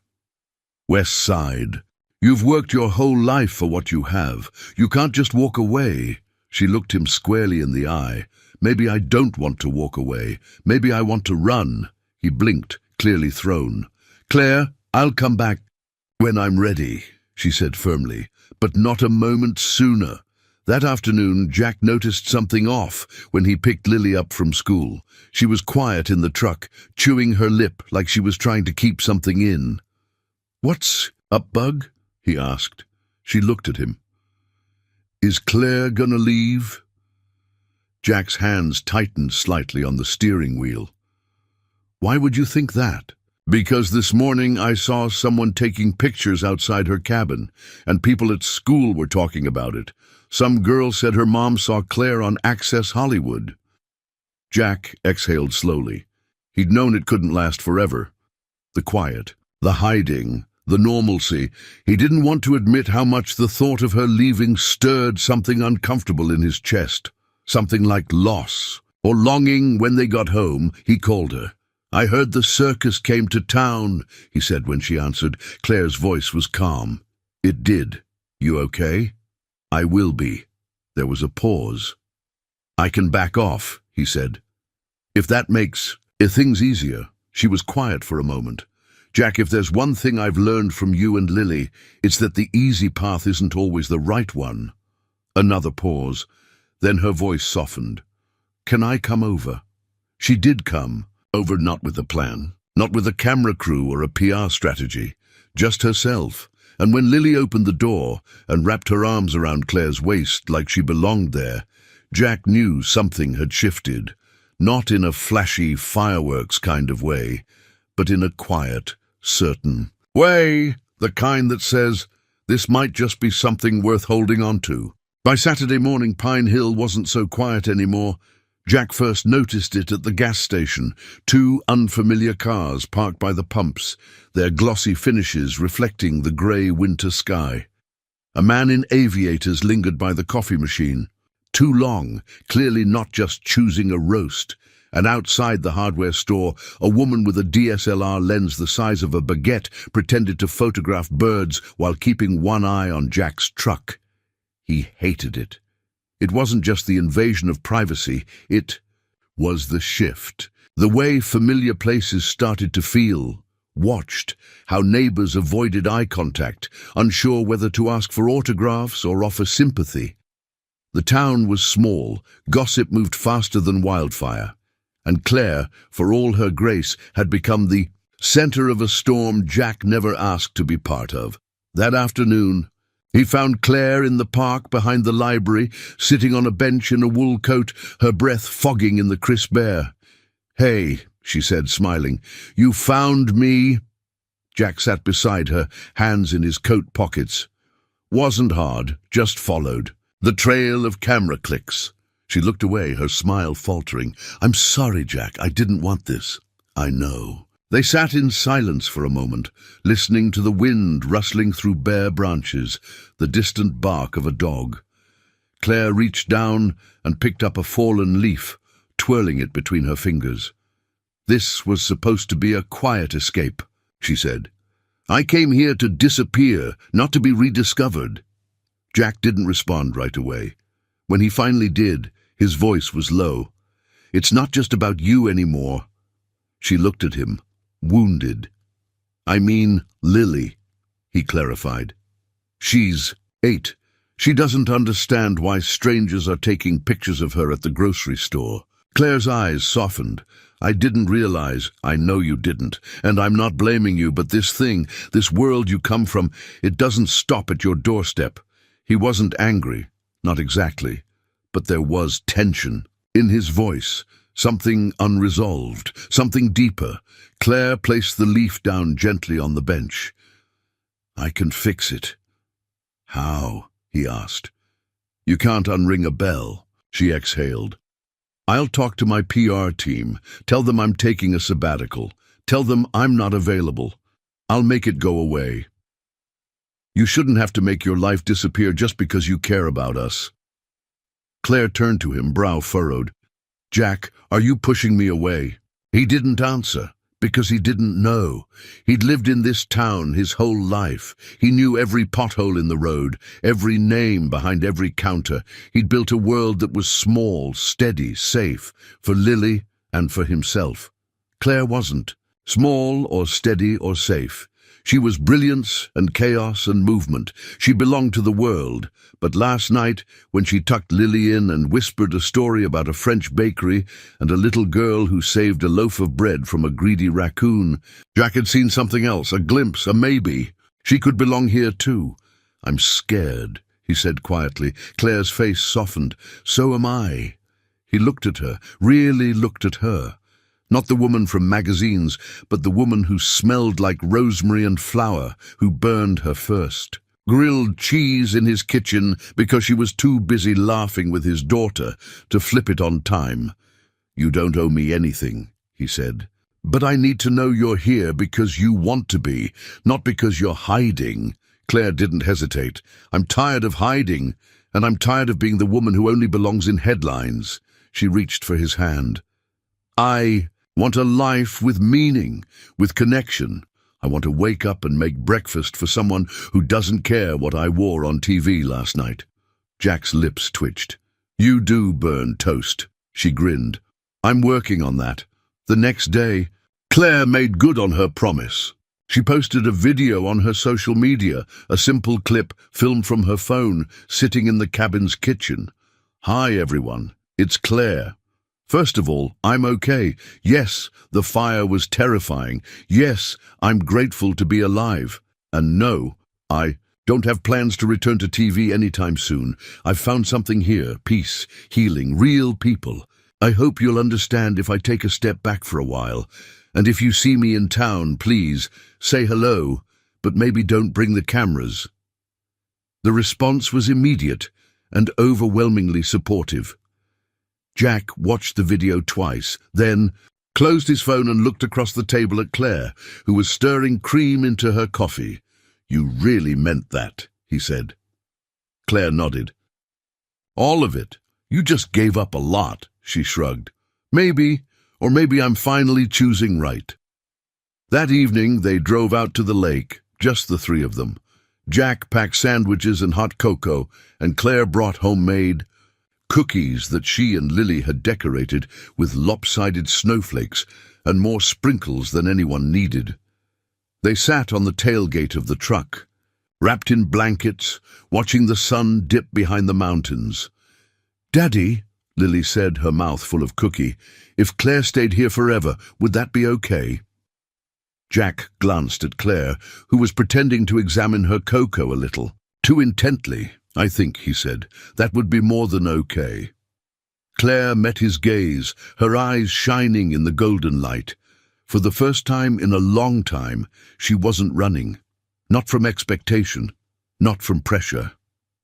Wes sighed. You've worked your whole life for what you have. You can't just walk away. She looked him squarely in the eye. Maybe I don't want to walk away. Maybe I want to run. He blinked, clearly thrown. Claire, I'll come back when I'm ready, she said firmly, but not a moment sooner. That afternoon, Jack noticed something off when he picked Lily up from school. She was quiet in the truck, chewing her lip like she was trying to keep something in. What's up, Bug? He asked. She looked at him. Is Claire gonna leave? Jack's hands tightened slightly on the steering wheel. Why would you think that? Because this morning I saw someone taking pictures outside her cabin, and people at school were talking about it. Some girl said her mom saw Claire on Access Hollywood. Jack exhaled slowly. He'd known it couldn't last forever. The quiet, the hiding, the normalcy. He didn't want to admit how much the thought of her leaving stirred something uncomfortable in his chest. Something like loss, or longing. When they got home, he called her. I heard the circus came to town, he said when she answered. Claire's voice was calm. It did. You okay? I will be. There was a pause. I can back off, he said. If that makes things easier. She was quiet for a moment. Jack, if there's one thing I've learned from you and Lily, it's that the easy path isn't always the right one. Another pause. Then her voice softened. Can I come over? She did come. Over, not with a plan, not with a camera crew or a PR strategy, just herself. And when Lily opened the door and wrapped her arms around Claire's waist like she belonged there, Jack knew something had shifted, not in a flashy fireworks kind of way, but in a quiet, certain way, the kind that says, this might just be something worth holding on to. By Saturday morning, Pine Hill wasn't so quiet anymore. Jack first noticed it at the gas station, 2 unfamiliar cars parked by the pumps, their glossy finishes reflecting the grey winter sky. A man in aviators lingered by the coffee machine, too long, clearly not just choosing a roast. And outside the hardware store, a woman with a DSLR lens the size of a baguette pretended to photograph birds while keeping one eye on Jack's truck. He hated it. It wasn't just the invasion of privacy, it was the shift. The way familiar places started to feel watched, how neighbors avoided eye contact, unsure whether to ask for autographs or offer sympathy. The town was small, gossip moved faster than wildfire, and Claire, for all her grace, had become the center of a storm Jack never asked to be part of. That afternoon, he found Claire in the park behind the library, sitting on a bench in a wool coat, her breath fogging in the crisp air. Hey, she said, smiling, you found me? Jack sat beside her, hands in his coat pockets. Wasn't hard, just followed. The trail of camera clicks. She looked away, her smile faltering. I'm sorry, Jack, I didn't want this. I know. They sat in silence for a moment, listening to the wind rustling through bare branches, the distant bark of a dog. Claire reached down and picked up a fallen leaf, twirling it between her fingers. This was supposed to be a quiet escape, she said. I came here to disappear, not to be rediscovered. Jack didn't respond right away. When he finally did, his voice was low. It's not just about you anymore. She looked at him. Wounded. I mean Lily, he clarified. She's 8. She doesn't understand why strangers are taking pictures of her at the grocery store. Claire's eyes softened. I didn't realize. I know you didn't, and I'm not blaming you, but this thing, this world you come from, it doesn't stop at your doorstep. He wasn't angry, not exactly, but there was tension in his voice. Something unresolved, something deeper. Claire placed the leaf down gently on the bench. I can fix it. How? He asked. You can't unring a bell. She exhaled. I'll talk to my PR team. Tell them I'm taking a sabbatical. Tell them I'm not available. I'll make it go away. You shouldn't have to make your life disappear just because you care about us. Claire turned to him, brow furrowed. Jack, are you pushing me away? He didn't answer, because he didn't know. He'd lived in this town his whole life. He knew every pothole in the road, every name behind every counter. He'd built a world that was small, steady, safe, for Lily and for himself. Claire wasn't. Small or steady or safe. She was brilliance and chaos and movement. She belonged to the world. But last night, when she tucked Lily in and whispered a story about a French bakery and a little girl who saved a loaf of bread from a greedy raccoon, Jack had seen something else, a glimpse, a maybe. She could belong here too. I'm scared, he said quietly. Claire's face softened. So am I. He looked at her, really looked at her. Not the woman from magazines, but the woman who smelled like rosemary and flour, who burned her first. Grilled cheese in his kitchen because she was too busy laughing with his daughter to flip it on time. You don't owe me anything, he said. But I need to know you're here because you want to be, not because you're hiding. Claire didn't hesitate. I'm tired of hiding, and I'm tired of being the woman who only belongs in headlines. She reached for his hand. I want a life with meaning, with connection. I want to wake up and make breakfast for someone who doesn't care what I wore on TV last night. Jack's lips twitched. You do burn toast, she grinned. I'm working on that. The next day, Claire made good on her promise. She posted a video on her social media, a simple clip filmed from her phone, sitting in the cabin's kitchen. Hi everyone, it's Claire. First of all, I'm okay. Yes, the fire was terrifying. Yes, I'm grateful to be alive. And no, I don't have plans to return to TV anytime soon. I've found something here, peace, healing, real people. I hope you'll understand if I take a step back for a while. And if you see me in town, please, say hello, but maybe don't bring the cameras. The response was immediate and overwhelmingly supportive. Jack watched the video twice, then closed his phone and looked across the table at Claire, who was stirring cream into her coffee. You really meant that, he said. Claire nodded. All of it. You just gave up a lot, she shrugged. Maybe, or maybe I'm finally choosing right. That evening they drove out to the lake, just the three of them. Jack packed sandwiches and hot cocoa, and Claire brought homemade cookies that she and Lily had decorated with lopsided snowflakes and more sprinkles than anyone needed. They sat on the tailgate of the truck, wrapped in blankets, watching the sun dip behind the mountains. Daddy, Lily said, her mouth full of cookie, if Claire stayed here forever, would that be okay? Jack glanced at Claire, who was pretending to examine her cocoa a little, too intently. I think, he said, that would be more than okay. Claire met his gaze, her eyes shining in the golden light. For the first time in a long time, she wasn't running. Not from expectation, not from pressure,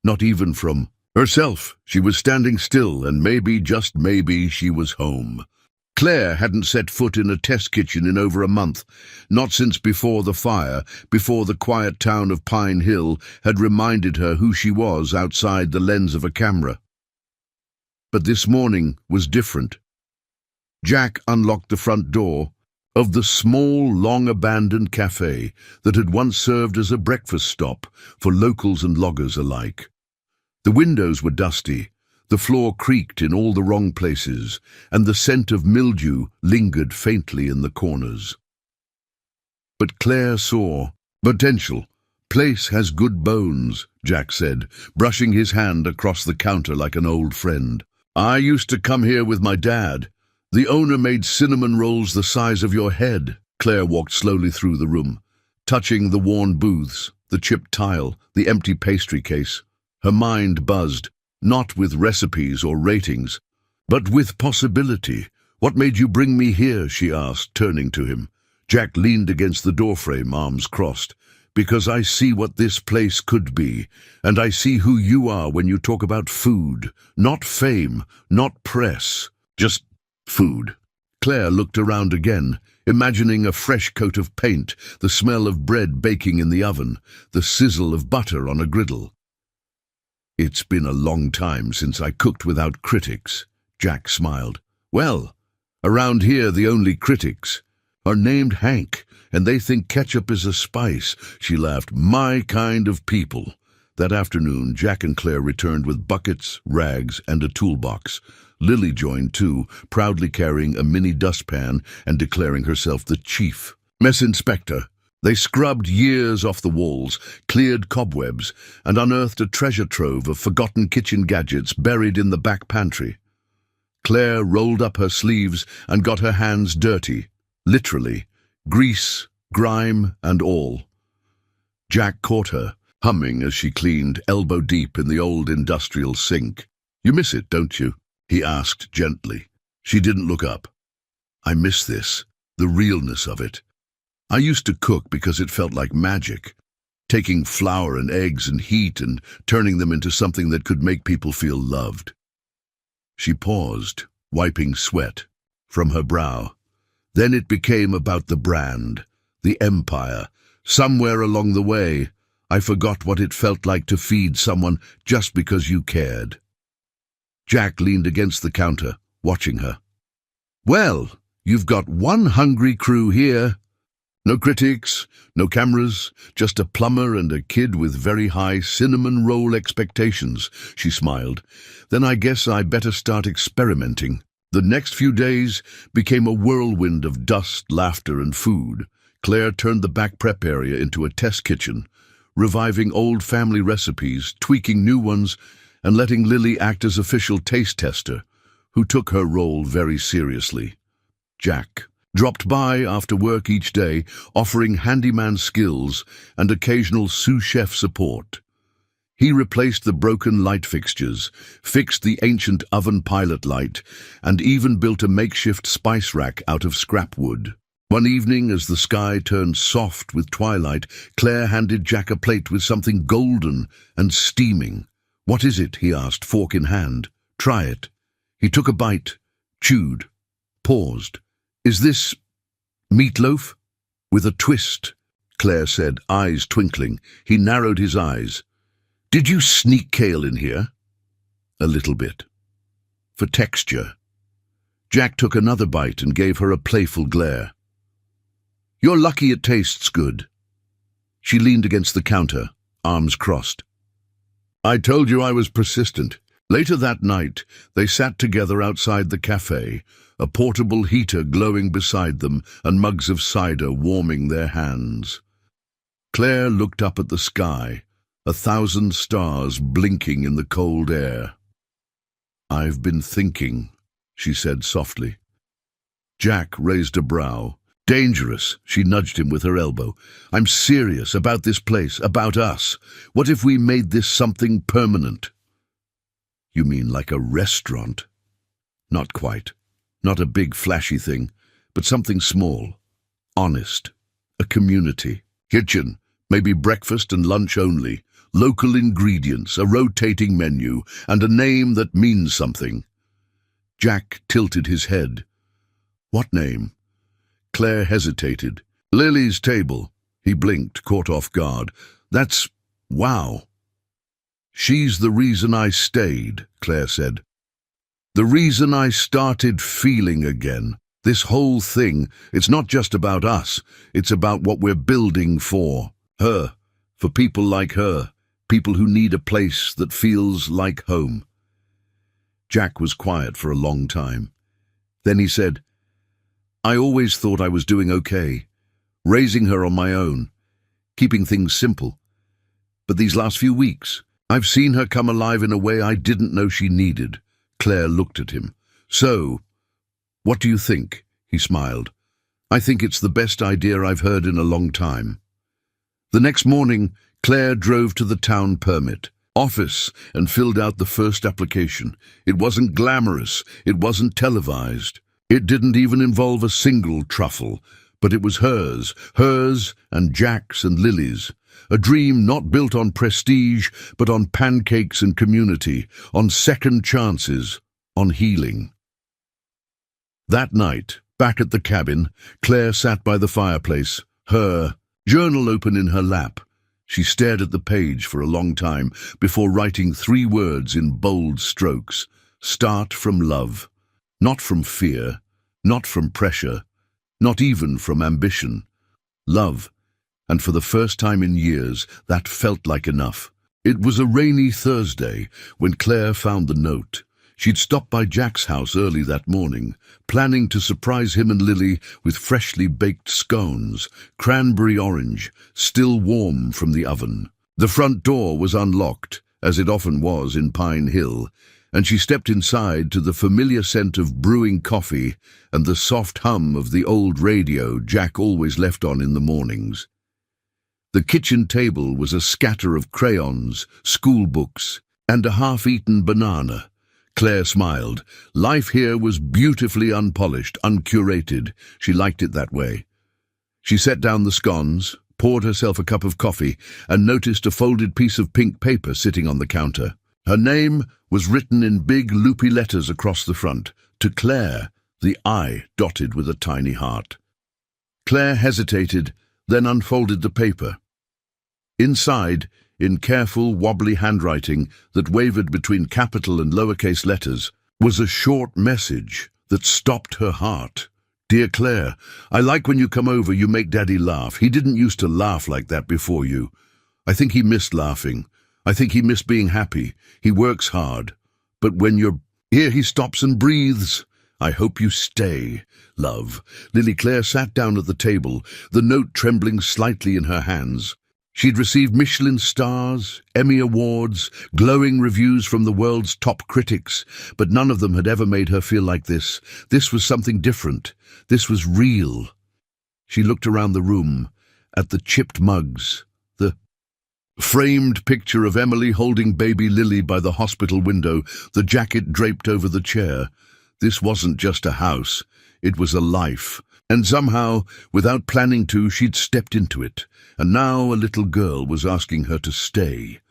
not even from herself. She was standing still, and maybe, just maybe, she was home. Claire hadn't set foot in a test kitchen in over a month, not since before the fire, before the quiet town of Pine Hill had reminded her who she was outside the lens of a camera. But this morning was different. Jack unlocked the front door of the small, long-abandoned cafe that had once served as a breakfast stop for locals and loggers alike. The windows were dusty, the floor creaked in all the wrong places, and the scent of mildew lingered faintly in the corners. But Claire saw potential. Place has good bones, Jack said, brushing his hand across the counter like an old friend. I used to come here with my dad. The owner made cinnamon rolls the size of your head. Claire walked slowly through the room, touching the worn booths, the chipped tile, the empty pastry case. Her mind buzzed. Not with recipes or ratings, but with possibility. What made you bring me here, she asked, turning to him. Jack leaned against the doorframe, arms crossed. because I see what this place could be, and I see who you are when you talk about food. Not fame, not press, just food. Claire looked around again, imagining a fresh coat of paint, the smell of bread baking in the oven, the sizzle of butter on a griddle. It's been a long time since I cooked without critics, Jack smiled. Well, around here the only critics are named Hank, and they think ketchup is a spice, she laughed. My kind of people. That afternoon, Jack and Claire returned with buckets, rags, and a toolbox. Lily joined too, proudly carrying a mini dustpan and declaring herself the chief mess inspector. They scrubbed years off the walls, cleared cobwebs, and unearthed a treasure trove of forgotten kitchen gadgets buried in the back pantry. Claire rolled up her sleeves and got her hands dirty, literally, grease, grime, and all. Jack caught her, humming as she cleaned, elbow deep in the old industrial sink. You miss it, don't you? He asked gently. She didn't look up. I miss this, the realness of it. I used to cook because it felt like magic, taking flour and eggs and heat and turning them into something that could make people feel loved. She paused, wiping sweat from her brow. Then it became about the brand, the empire. Somewhere along the way, I forgot what it felt like to feed someone just because you cared. Jack leaned against the counter, watching her. Well, you've got one hungry crew here. No critics, no cameras, just a plumber and a kid with very high cinnamon roll expectations, she smiled. Then I guess I better start experimenting. The next few days became a whirlwind of dust, laughter, and food. Claire turned the back prep area into a test kitchen, reviving old family recipes, tweaking new ones, and letting Lily act as official taste tester, who took her role very seriously. Jack dropped by after work each day, offering handyman skills and occasional sous chef support. He replaced the broken light fixtures, fixed the ancient oven pilot light, and even built a makeshift spice rack out of scrap wood. One evening, as the sky turned soft with twilight, Claire handed Jack a plate with something golden and steaming. What is it? He asked, fork in hand. Try it. He took a bite, chewed, paused. Is this meatloaf? With a twist, Claire said, eyes twinkling. He narrowed his eyes. Did you sneak kale in here? A little bit. For texture. Jack took another bite and gave her a playful glare. You're lucky it tastes good. She leaned against the counter, arms crossed. I told you I was persistent. Later that night, they sat together outside the cafe, a portable heater glowing beside them and mugs of cider warming their hands. Claire looked up at the sky, 1,000 stars blinking in the cold air. I've been thinking, she said softly. Jack raised a brow. Dangerous, she nudged him with her elbow. I'm serious about this place, about us. What if we made this something permanent? You mean like a restaurant? Not quite. Not a big flashy thing, but something small, honest, a community. Kitchen, maybe breakfast and lunch only, local ingredients, a rotating menu, and a name that means something. Jack tilted his head. What name? Claire hesitated. Lily's table. He blinked, caught off guard. That's... wow. She's the reason I stayed, Claire said. The reason I started feeling again. This whole thing, it's not just about us. It's about what we're building for. Her. For people like her. People who need a place that feels like home. Jack was quiet for a long time. Then he said, I always thought I was doing okay, raising her on my own, keeping things simple. But these last few weeks, I've seen her come alive in a way I didn't know she needed. Claire looked at him. So, what do you think? He smiled. I think it's the best idea I've heard in a long time. The next morning, Claire drove to the town permit office and filled out the first application. It wasn't glamorous, it wasn't televised. It didn't even involve a single truffle, but it was hers and Jack's and Lily's. a dream not built on prestige, but on pancakes and community, on second chances, on healing. That night, back at the cabin, Claire sat by the fireplace, her journal open in her lap. She stared at the page for a long time before writing 3 words in bold strokes. Start from love. Not from fear, not from pressure, not even from ambition. Love. And for the first time in years, that felt like enough. It was a rainy Thursday when Claire found the note. She'd stopped by Jack's house early that morning, planning to surprise him and Lily with freshly baked scones, cranberry orange, still warm from the oven. The front door was unlocked, as it often was in Pine Hill, and she stepped inside to the familiar scent of brewing coffee and the soft hum of the old radio Jack always left on in the mornings. The kitchen table was a scatter of crayons, school books, and a half-eaten banana. Claire smiled. Life here was beautifully unpolished, uncurated. She liked it that way. She set down the scones, poured herself a cup of coffee, and noticed a folded piece of pink paper sitting on the counter. Her name was written in big, loopy letters across the front. To Claire, the I dotted with a tiny heart. Claire hesitated, then unfolded the paper. Inside, in careful, wobbly handwriting that wavered between capital and lowercase letters, was a short message that stopped her heart. Dear Claire, I like when you come over, you make Daddy laugh. He didn't used to laugh like that before you. I think he missed laughing. I think he missed being happy. He works hard. But when you're here, he stops and breathes. I hope you stay, love. Lily Claire sat down at the table, the note trembling slightly in her hands. She'd received Michelin stars, Emmy Awards, glowing reviews from the world's top critics, but none of them had ever made her feel like this. This was something different. This was real. She looked around the room, at the chipped mugs, the framed picture of Emily holding baby Lily by the hospital window, the jacket draped over the chair. This wasn't just a house. It was a life. And somehow, without planning to, she'd stepped into it. And now a little girl was asking her to stay.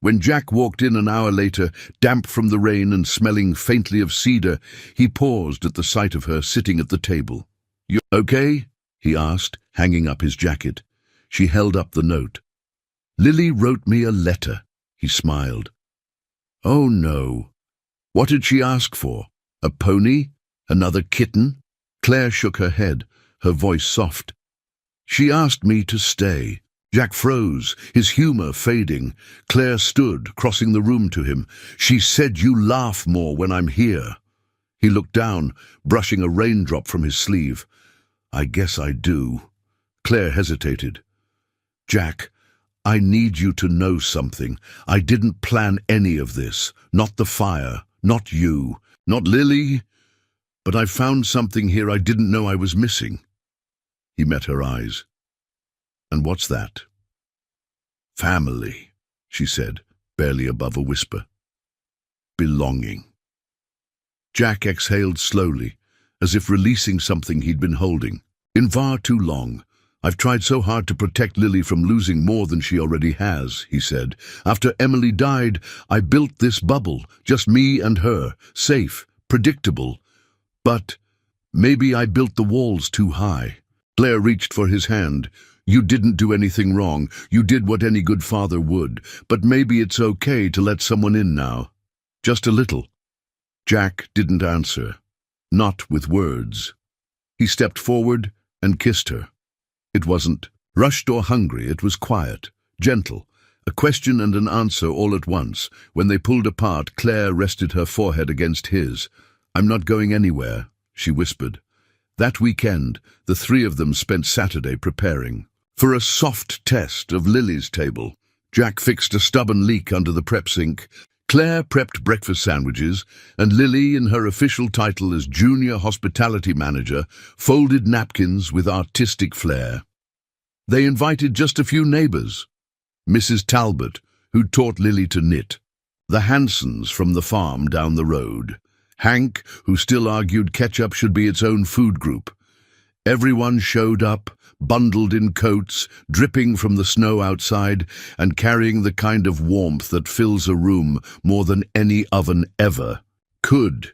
When Jack walked in an hour later, damp from the rain and smelling faintly of cedar, he paused at the sight of her sitting at the table. "You okay?" he asked, hanging up his jacket. She held up the note. "Lily wrote me a letter," he smiled. "Oh no. What did she ask for? A pony? Another kitten?" Claire shook her head, her voice soft. "She asked me to stay." Jack froze, his humor fading. Claire stood, crossing the room to him. "She said you laugh more when I'm here." He looked down, brushing a raindrop from his sleeve. "I guess I do." Claire hesitated. "Jack, I need you to know something. I didn't plan any of this. Not the fire, not you, not Lily. But I found something here I didn't know I was missing." He met her eyes. "And what's that?" "Family," she said, barely above a whisper. "Belonging." Jack exhaled slowly, as if releasing something he'd been holding. "In far too long. I've tried so hard to protect Lily from losing more than she already has," he said. "After Emily died, I built this bubble, just me and her, safe, predictable. But maybe I built the walls too high." Claire reached for his hand. "You didn't do anything wrong. You did what any good father would. But maybe it's okay to let someone in now. Just a little." Jack didn't answer. Not with words. He stepped forward and kissed her. It wasn't rushed or hungry. It was quiet, gentle. A question and an answer all at once. When they pulled apart, Claire rested her forehead against his. "I'm not going anywhere," she whispered. That weekend, the 3 of them spent Saturday preparing for a soft test of Lily's table. Jack fixed a stubborn leak under the prep sink. Claire prepped breakfast sandwiches, and Lily, in her official title as Junior Hospitality Manager, folded napkins with artistic flair. They invited just a few neighbors. Mrs. Talbot, who'd taught Lily to knit. The Hansons from the farm down the road. Hank, who still argued ketchup should be its own food group. Everyone showed up, bundled in coats, dripping from the snow outside, and carrying the kind of warmth that fills a room more than any oven ever could.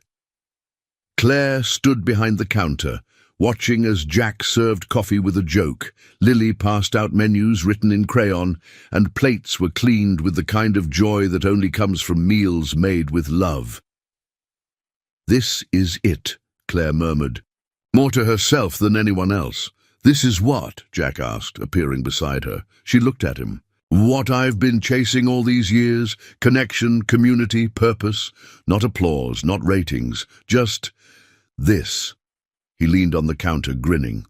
Claire stood behind the counter, watching as Jack served coffee with a joke. Lily passed out menus written in crayon, and plates were cleaned with the kind of joy that only comes from meals made with love. "This is it," Claire murmured, more to herself than anyone else. "This is what?" Jack asked, appearing beside her. She looked at him. "What I've been chasing all these years. Connection, community, purpose. Not applause, not ratings. Just this." He leaned on the counter, grinning.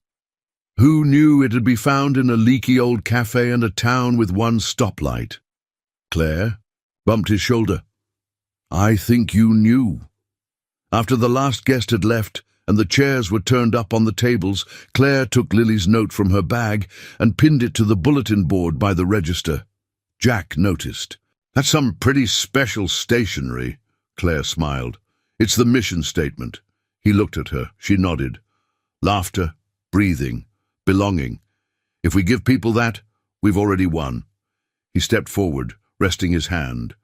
"Who knew it'd be found in a leaky old cafe in a town with one stoplight?" Claire bumped his shoulder. "I think you knew." After the last guest had left and the chairs were turned up on the tables, Claire took Lily's note from her bag and pinned it to the bulletin board by the register. Jack noticed. "That's some pretty special stationery," Claire smiled. "It's the mission statement." He looked at her. She nodded. "Laughter, breathing, belonging. If we give people that, we've already won." He stepped forward, resting his hand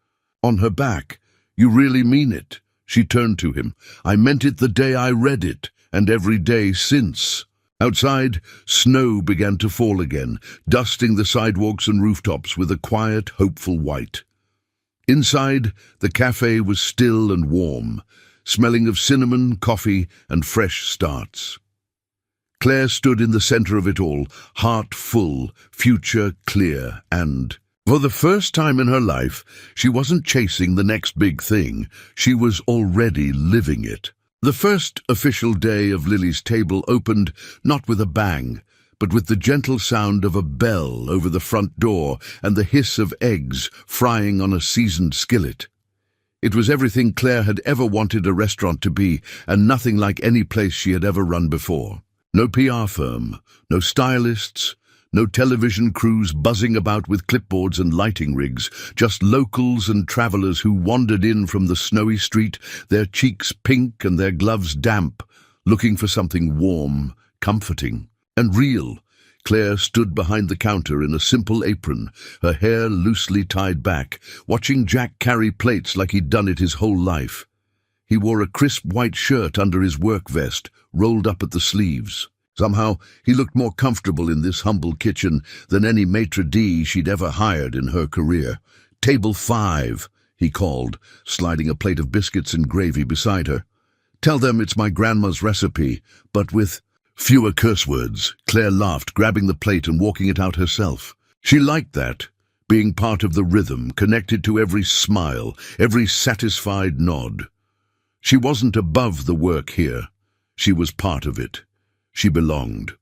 on her back. "You really mean it?" She turned to him. "I meant it the day I read it, and every day since." Outside, snow began to fall again, dusting the sidewalks and rooftops with a quiet, hopeful white. Inside, the cafe was still and warm, smelling of cinnamon, coffee, and fresh starts. Claire stood in the center of it all, heart full, future clear, and for the first time in her life, she wasn't chasing the next big thing. She was already living it. The first official day of Lily's table opened not with a bang, but with the gentle sound of a bell over the front door and the hiss of eggs frying on a seasoned skillet. It was everything Claire had ever wanted a restaurant to be, and nothing like any place she had ever run before. No PR firm, no stylists, no television crews buzzing about with clipboards and lighting rigs, just locals and travelers who wandered in from the snowy street, their cheeks pink and their gloves damp, looking for something warm, comforting, and real. Claire stood behind the counter in a simple apron, her hair loosely tied back, watching Jack carry plates like he'd done it his whole life. He wore a crisp white shirt under his work vest, rolled up at the sleeves. Somehow, he looked more comfortable in this humble kitchen than any maitre d' she'd ever hired in her career. "Table 5, he called, sliding a plate of biscuits and gravy beside her. "Tell them it's my grandma's recipe, but with fewer curse words." Claire laughed, grabbing the plate and walking it out herself. She liked that, being part of the rhythm, connected to every smile, every satisfied nod. She wasn't above the work here. She was part of it. She belonged.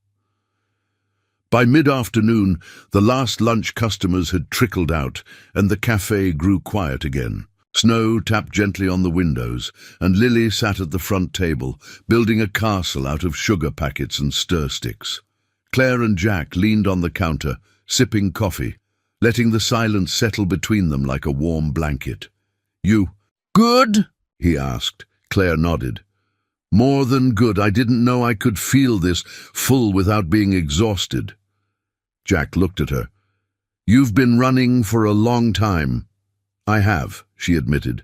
By mid-afternoon, the last lunch customers had trickled out, and the cafe grew quiet again. Snow tapped gently on the windows, and Lily sat at the front table, building a castle out of sugar packets and stir sticks. Claire and Jack leaned on the counter, sipping coffee, letting the silence settle between them like a warm blanket. "You good?" he asked. Claire nodded. "More than good. I didn't know I could feel this full without being exhausted." Jack looked at her. "You've been running for a long time." "I have," she admitted,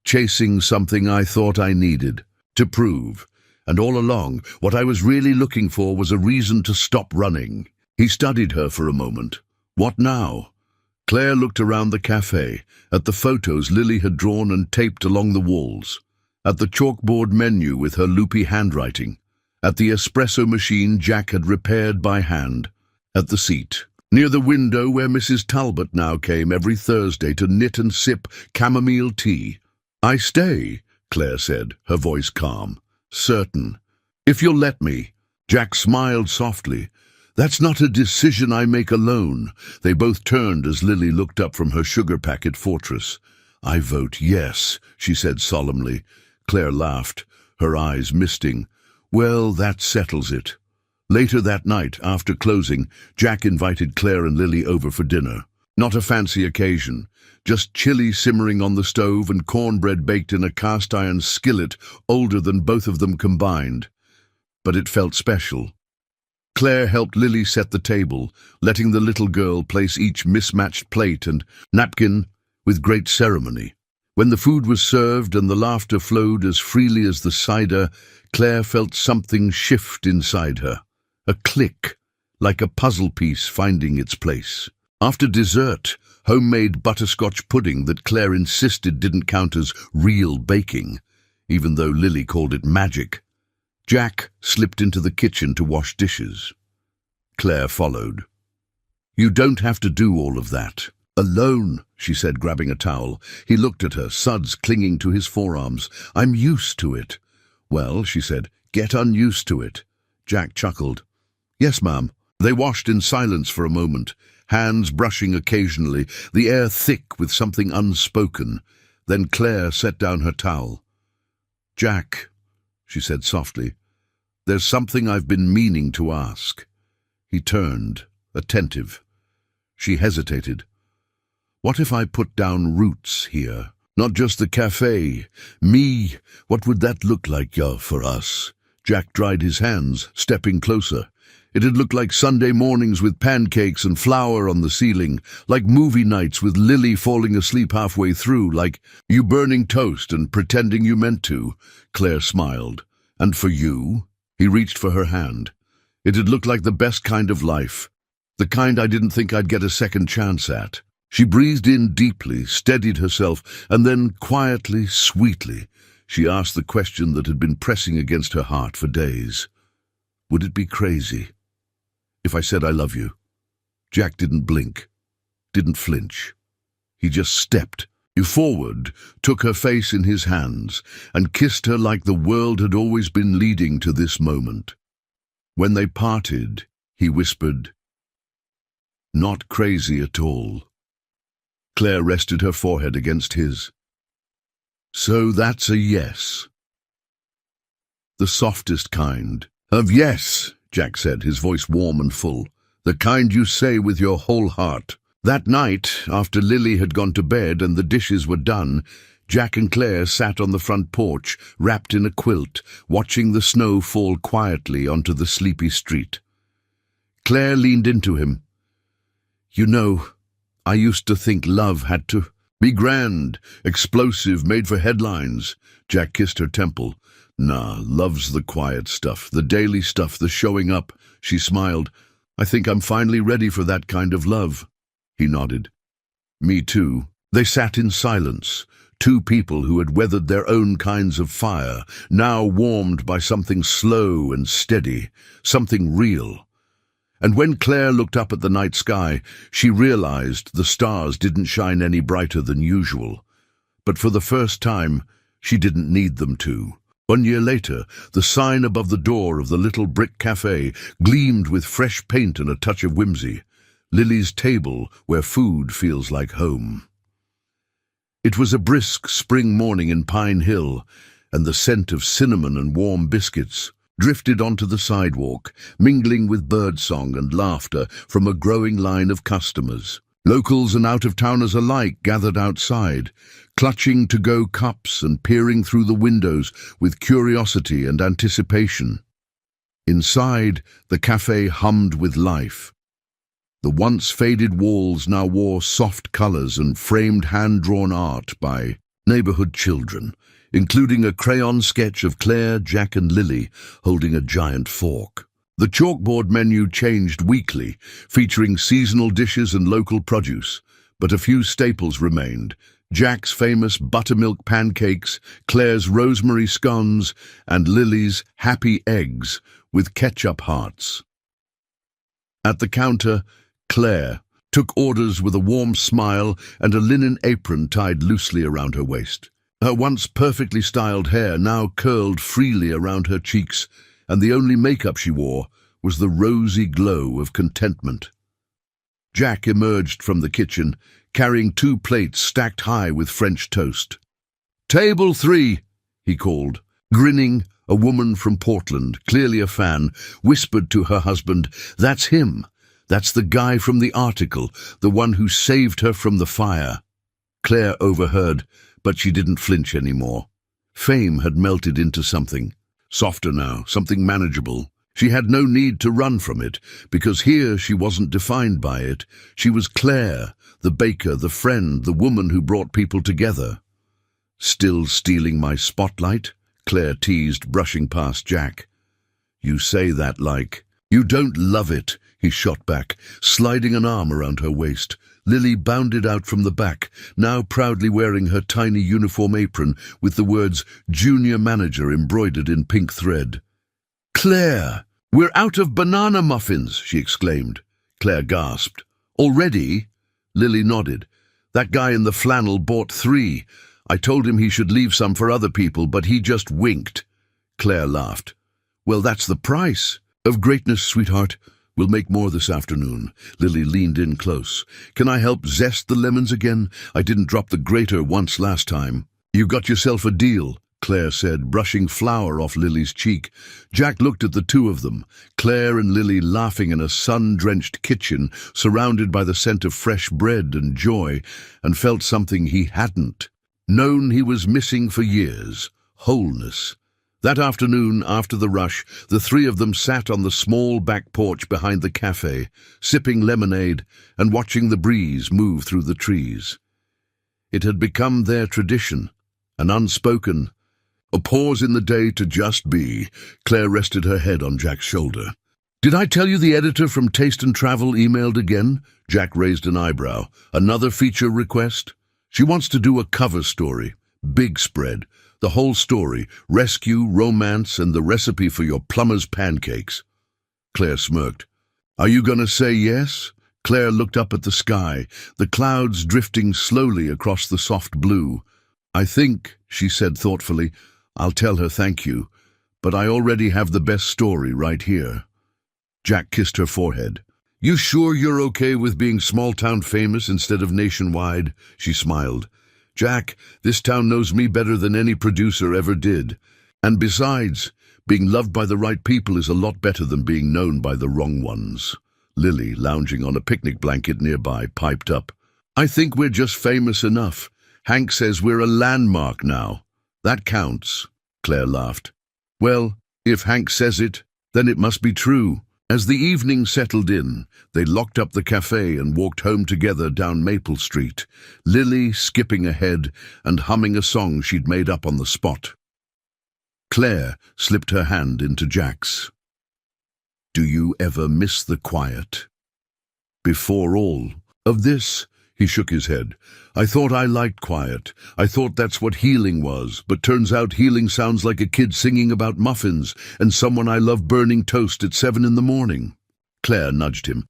"chasing something I thought I needed to prove. And all along, what I was really looking for was a reason to stop running." He studied her for a moment. "What now?" Claire looked around the cafe, at the photos Lily had drawn and taped along the walls, at the chalkboard menu with her loopy handwriting, at the espresso machine Jack had repaired by hand, at the seat near the window where Mrs. Talbot now came every Thursday to knit and sip chamomile tea. "I stay," Claire said, her voice calm. "Certain. If you'll let me." Jack smiled softly. "That's not a decision I make alone." They both turned as Lily looked up from her sugar packet fortress. "I vote yes," she said solemnly. Claire laughed, her eyes misting. "Well, that settles it." Later that night, after closing, Jack invited Claire and Lily over for dinner. Not a fancy occasion, just chili simmering on the stove and cornbread baked in a cast-iron skillet older than both of them combined. But it felt special. Claire helped Lily set the table, letting the little girl place each mismatched plate and napkin with great ceremony. When the food was served and the laughter flowed as freely as the cider, Claire felt something shift inside her. A click, like a puzzle piece finding its place. After dessert, homemade butterscotch pudding that Claire insisted didn't count as real baking, even though Lily called it magic. Jack slipped into the kitchen to wash dishes. Claire followed. "You don't have to do all of that. Alone," she said, grabbing a towel. He looked at her, suds clinging to his forearms. "I'm used to it." "Well," she said, "get unused to it." Jack chuckled. "Yes, ma'am." They washed in silence for a moment, hands brushing occasionally, the air thick with something unspoken. Then Claire set down her towel. "Jack," she said softly, "there's something I've been meaning to ask." He turned, attentive. She hesitated. "What if I put down roots here? Not just the cafe. Me, what would that look like, for us?" Jack dried his hands, stepping closer. It'd look like Sunday mornings with pancakes and flour on the ceiling, like movie nights with Lily falling asleep halfway through, like you burning toast and pretending you meant to. Claire smiled. "And for you?" He reached for her hand. "It'd look like the best kind of life, the kind I didn't think I'd get a second chance at." She breathed in deeply, steadied herself, and then quietly, sweetly, she asked the question that had been pressing against her heart for days. "Would it be crazy if I said I love you?" Jack didn't blink, didn't flinch. He just stepped forward, took her face in his hands, and kissed her like the world had always been leading to this moment. When they parted, he whispered, "Not crazy at all." Claire rested her forehead against his. "So that's a yes." "The softest kind of yes," Jack said, his voice warm and full. "The kind you say with your whole heart." That night, after Lily had gone to bed and the dishes were done, Jack and Claire sat on the front porch, wrapped in a quilt, watching the snow fall quietly onto the sleepy street. Claire leaned into him. "You know, I used to think love had to be grand, explosive, made for headlines." Jack kissed her temple. "Nah, love's the quiet stuff, the daily stuff, the showing up." She smiled. "I think I'm finally ready for that kind of love." He nodded. "Me too." They sat in silence, two people who had weathered their own kinds of fire, now warmed by something slow and steady, something real. And when Claire looked up at the night sky, she realized the stars didn't shine any brighter than usual. But for the first time, she didn't need them to. 1 year later, the sign above the door of the little brick cafe gleamed with fresh paint and a touch of whimsy. Lily's table, where food feels like home. It was a brisk spring morning in Pine Hill, and the scent of cinnamon and warm biscuits drifted onto the sidewalk, mingling with birdsong and laughter from a growing line of customers. Locals and out-of-towners alike gathered outside, clutching to-go cups and peering through the windows with curiosity and anticipation. Inside, the cafe hummed with life. The once faded walls now wore soft colors and framed hand-drawn art by neighborhood children, including a crayon sketch of Claire, Jack, and Lily holding a giant fork. The chalkboard menu changed weekly, featuring seasonal dishes and local produce, but a few staples remained: Jack's famous buttermilk pancakes, Claire's rosemary scones, and Lily's happy eggs with ketchup hearts. At the counter, Claire took orders with a warm smile and a linen apron tied loosely around her waist. Her once perfectly styled hair now curled freely around her cheeks, and the only makeup she wore was the rosy glow of contentment. Jack emerged from the kitchen, carrying 2 plates stacked high with French toast. "Table 3, he called. Grinning, a woman from Portland, clearly a fan, whispered to her husband, "That's him. That's the guy from the article, the one who saved her from the fire." Claire overheard, but she didn't flinch anymore. Fame had melted into something, softer now, something manageable. She had no need to run from it, because here she wasn't defined by it. She was Claire, the baker, the friend, the woman who brought people together. "Still stealing my spotlight?" Claire teased, brushing past Jack. "You say that like you don't love it," he shot back, sliding an arm around her waist. Lily bounded out from the back, now proudly wearing her tiny uniform apron with the words "Junior Manager" embroidered in pink thread. "Claire, we're out of banana muffins," she exclaimed. Claire gasped. "Already?" Lily nodded. "That guy in the flannel bought 3. I told him he should leave some for other people, but he just winked." Claire laughed. "Well, that's the price of greatness, sweetheart. We'll make more this afternoon." Lily leaned in close. "Can I help zest the lemons again? I didn't drop the grater once last time." "You got yourself a deal," Claire said, brushing flour off Lily's cheek. Jack looked at the two of them, Claire and Lily laughing in a sun-drenched kitchen, surrounded by the scent of fresh bread and joy, and felt something he hadn't known he was missing for years: wholeness. That afternoon, after the rush, the 3 of them sat on the small back porch behind the cafe, sipping lemonade and watching the breeze move through the trees. It had become their tradition, an unspoken, a pause in the day to just be. Claire rested her head on Jack's shoulder. "Did I tell you the editor from Taste and Travel emailed again?" Jack raised an eyebrow. "Another feature request? She wants to do a cover story, big spread. The whole story, rescue, romance, and the recipe for your plumber's pancakes." Claire smirked. "Are you going to say yes?" Claire looked up at the sky, the clouds drifting slowly across the soft blue. "I think," she said thoughtfully, "I'll tell her thank you, but I already have the best story right here." Jack kissed her forehead. "You sure you're okay with being small-town famous instead of nationwide?" She smiled. "Jack, this town knows me better than any producer ever did. And besides, being loved by the right people is a lot better than being known by the wrong ones." Lily, lounging on a picnic blanket nearby, piped up. "I think we're just famous enough. Hank says we're a landmark now. That counts." Claire laughed. "Well, if Hank says it, then it must be true." As the evening settled in, they locked up the cafe and walked home together down Maple Street, Lily skipping ahead and humming a song she'd made up on the spot. Claire slipped her hand into Jack's. "Do you ever miss the quiet?" "Before all of this," he shook his head. "I thought I liked quiet. I thought that's what healing was, but turns out healing sounds like a kid singing about muffins and someone I love burning toast at 7 in the morning." Claire nudged him.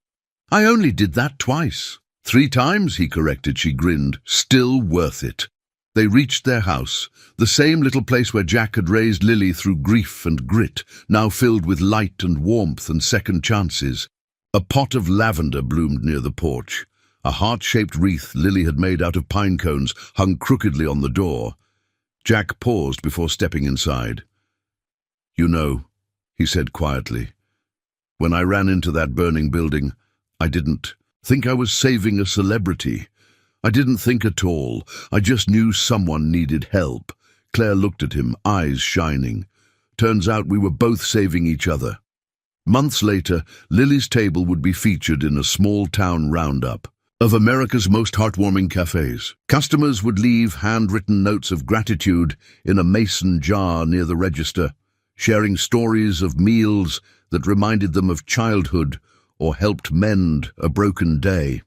"I only did that twice." 3 times, he corrected. She grinned. "Still worth it." They reached their house, the same little place where Jack had raised Lily through grief and grit, now filled with light and warmth and second chances. A pot of lavender bloomed near the porch. A heart-shaped wreath Lily had made out of pine cones hung crookedly on the door. Jack paused before stepping inside. "You know," he said quietly, "when I ran into that burning building, I didn't think I was saving a celebrity. I didn't think at all. I just knew someone needed help." Claire looked at him, eyes shining. "Turns out we were both saving each other." Months later, Lily's table would be featured in a small-town roundup of America's most heartwarming cafes. Customers would leave handwritten notes of gratitude in a mason jar near the register, sharing stories of meals that reminded them of childhood or helped mend a broken day.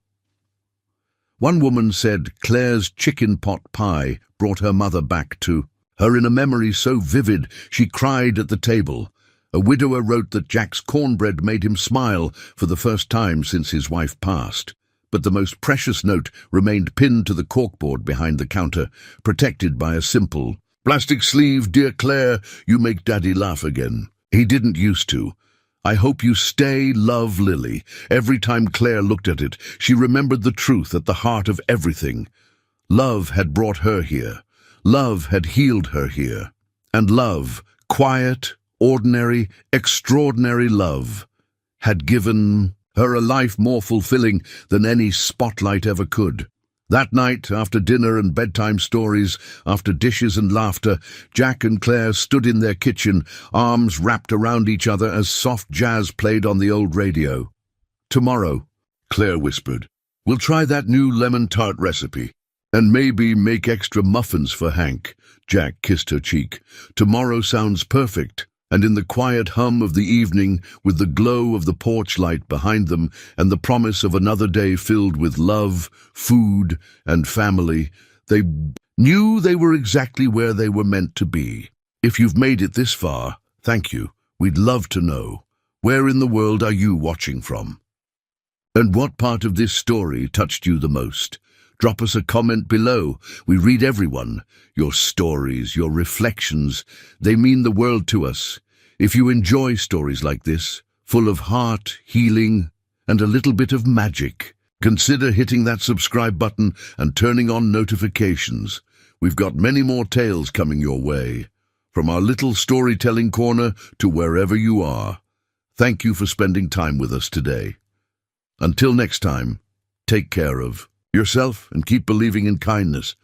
One woman said Claire's chicken pot pie brought her mother back to her in a memory so vivid she cried at the table. A widower wrote that Jack's cornbread made him smile for the first time since his wife passed. But the most precious note remained pinned to the corkboard behind the counter, protected by a simple plastic sleeve. "Dear Claire, you make Daddy laugh again. He didn't used to. I hope you stay, love, Lily." Every time Claire looked at it, she remembered the truth at the heart of everything. Love had brought her here. Love had healed her here. And love, quiet, ordinary, extraordinary love, had given her a life more fulfilling than any spotlight ever could. That night, after dinner and bedtime stories, after dishes and laughter, Jack and Claire stood in their kitchen, arms wrapped around each other as soft jazz played on the old radio. "Tomorrow," Claire whispered, "we'll try that new lemon tart recipe. And maybe make extra muffins for Hank." Jack kissed her cheek. "Tomorrow sounds perfect." And in the quiet hum of the evening, with the glow of the porch light behind them and the promise of another day filled with love, food, and family, they knew they were exactly where they were meant to be. If you've made it this far, thank you. We'd love to know. Where in the world are you watching from? And what part of this story touched you the most? Drop us a comment below. We read everyone. Your stories, your reflections, they mean the world to us. If you enjoy stories like this, full of heart, healing, and a little bit of magic, consider hitting that subscribe button and turning on notifications. We've got many more tales coming your way, from our little storytelling corner to wherever you are. Thank you for spending time with us today. Until next time, take care of yourself and keep believing in kindness.